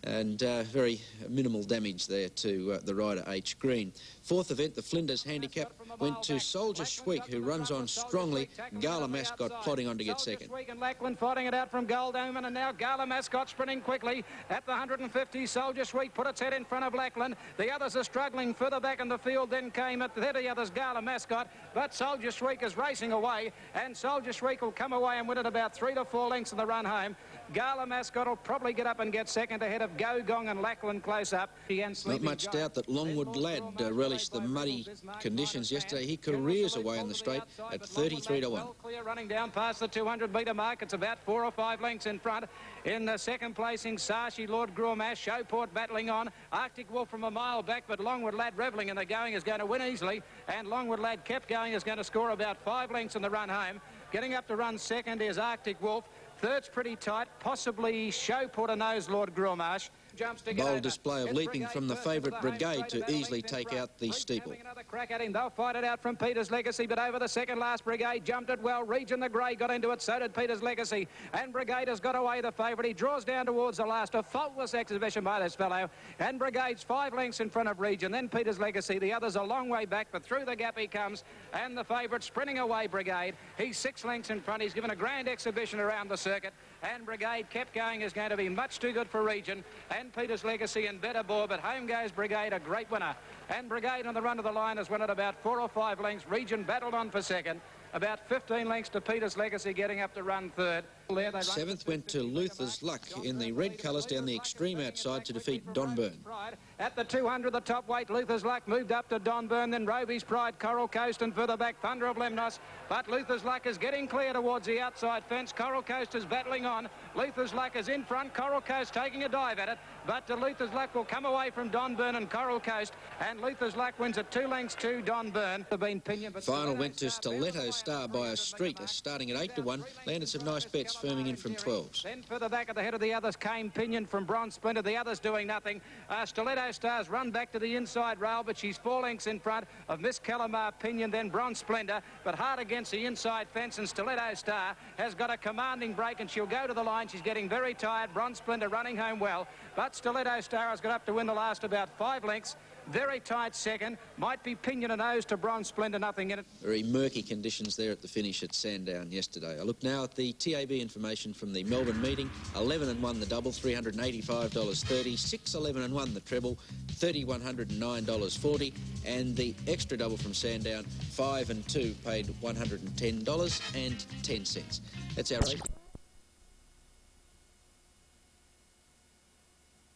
And very minimal damage there to the rider H. Green. Fourth event, the Flinders Handicap, went to Soldier Schweik, who runs on strongly. Gala Mascot plodding on to get second. Schweik and Lackland fighting it out from Gold Omen, and now Gala Mascot sprinting quickly at the 150. Soldier Schweik put its head in front of Lackland. The others are struggling further back in the field. Then came at the others Gala Mascot, but Soldier Schweik is racing away, and Soldier Schweik will come away and win it about 3 to 4 lengths in the run home. Gala Mascot will probably get up and get second ahead of Go Gong and Lackland close up. Not much doubt that Longwood Lad relished the muddy conditions yesterday. He careers away in the straight at 33 to 1. Clear running down past the 200-metre mark. It's about 4 or 5 lengths in front. In the second placing, Sashi, Lord Gruamash, Showport battling on. Arctic Wolf from a mile back, but Longwood Lad revelling in the going is going to win easily. And Longwood Lad kept going, is going to score about 5 lengths in the run home. Getting up to run second is Arctic Wolf. Third's pretty tight, possibly Showport a nose, Lord Gruamash. Bold display of leaping from the favourite Brigade to easily take out the steeple. Another crack at him. They'll fight it out from Peter's Legacy, but over the second last Brigade jumped it well. Region the Grey got into it, so did Peter's Legacy. And Brigade has got away the favourite. He draws down towards the last. A faultless exhibition by this fellow. And Brigade's 5 lengths in front of Region, then Peter's Legacy. The others a long way back, but through the gap he comes. And the favourite sprinting away, Brigade. He's 6 lengths in front. He's given a grand exhibition around the circuit. And Brigade kept going, is going to be much too good for Region. And Peter's Legacy and better bore, but home goes Brigade, a great winner. And Brigade on the run of the line has won at about 4 or 5 lengths. Region battled on for second. About 15 lengths to Peter's Legacy, getting up to run third. Seventh went to Luther's Luck in the red colours down the extreme outside to defeat Don Byrne. At the 200, the top weight, Luther's Luck moved up to Don Byrne, then Roby's Pride, Coral Coast, and further back, Thunder of Lemnos. But Luther's Luck is getting clear towards the outside fence. Coral Coast is battling on. Luther's Luck is in front. Coral Coast taking a dive at it. But Luther's Luck will come away from Don Byrne and Coral Coast. And Luther's Luck wins at 2 lengths to Don Byrne. Final went to Stiletto Star by a street, starting at 8 to 1. Landed some nice bets, firming in from 12s. Then further back at the head of the others came Pinion from Bronze Splendid. The others doing nothing. Stiletto Star's run back to the inside rail, but she's 4 lengths in front of Miss Calamar Pinion, then Bronze Splendor, but hard against the inside fence, and Stiletto Star has got a commanding break, and she'll go to the line. She's getting very tired. Bronze Splendor running home well, but Stiletto Star has got up to win the last about 5 lengths. Very tight second. Might be Pinion and nose to Bronze Splendor, nothing in it. Very murky conditions there at the finish at Sandown yesterday. I look now at the TAB information from the Melbourne meeting. 11 and 1 the double, $385.30. 6, 11 and 1 the treble, $3,109.40. And the extra double from Sandown, 5 and 2 paid $110.10. That's our race.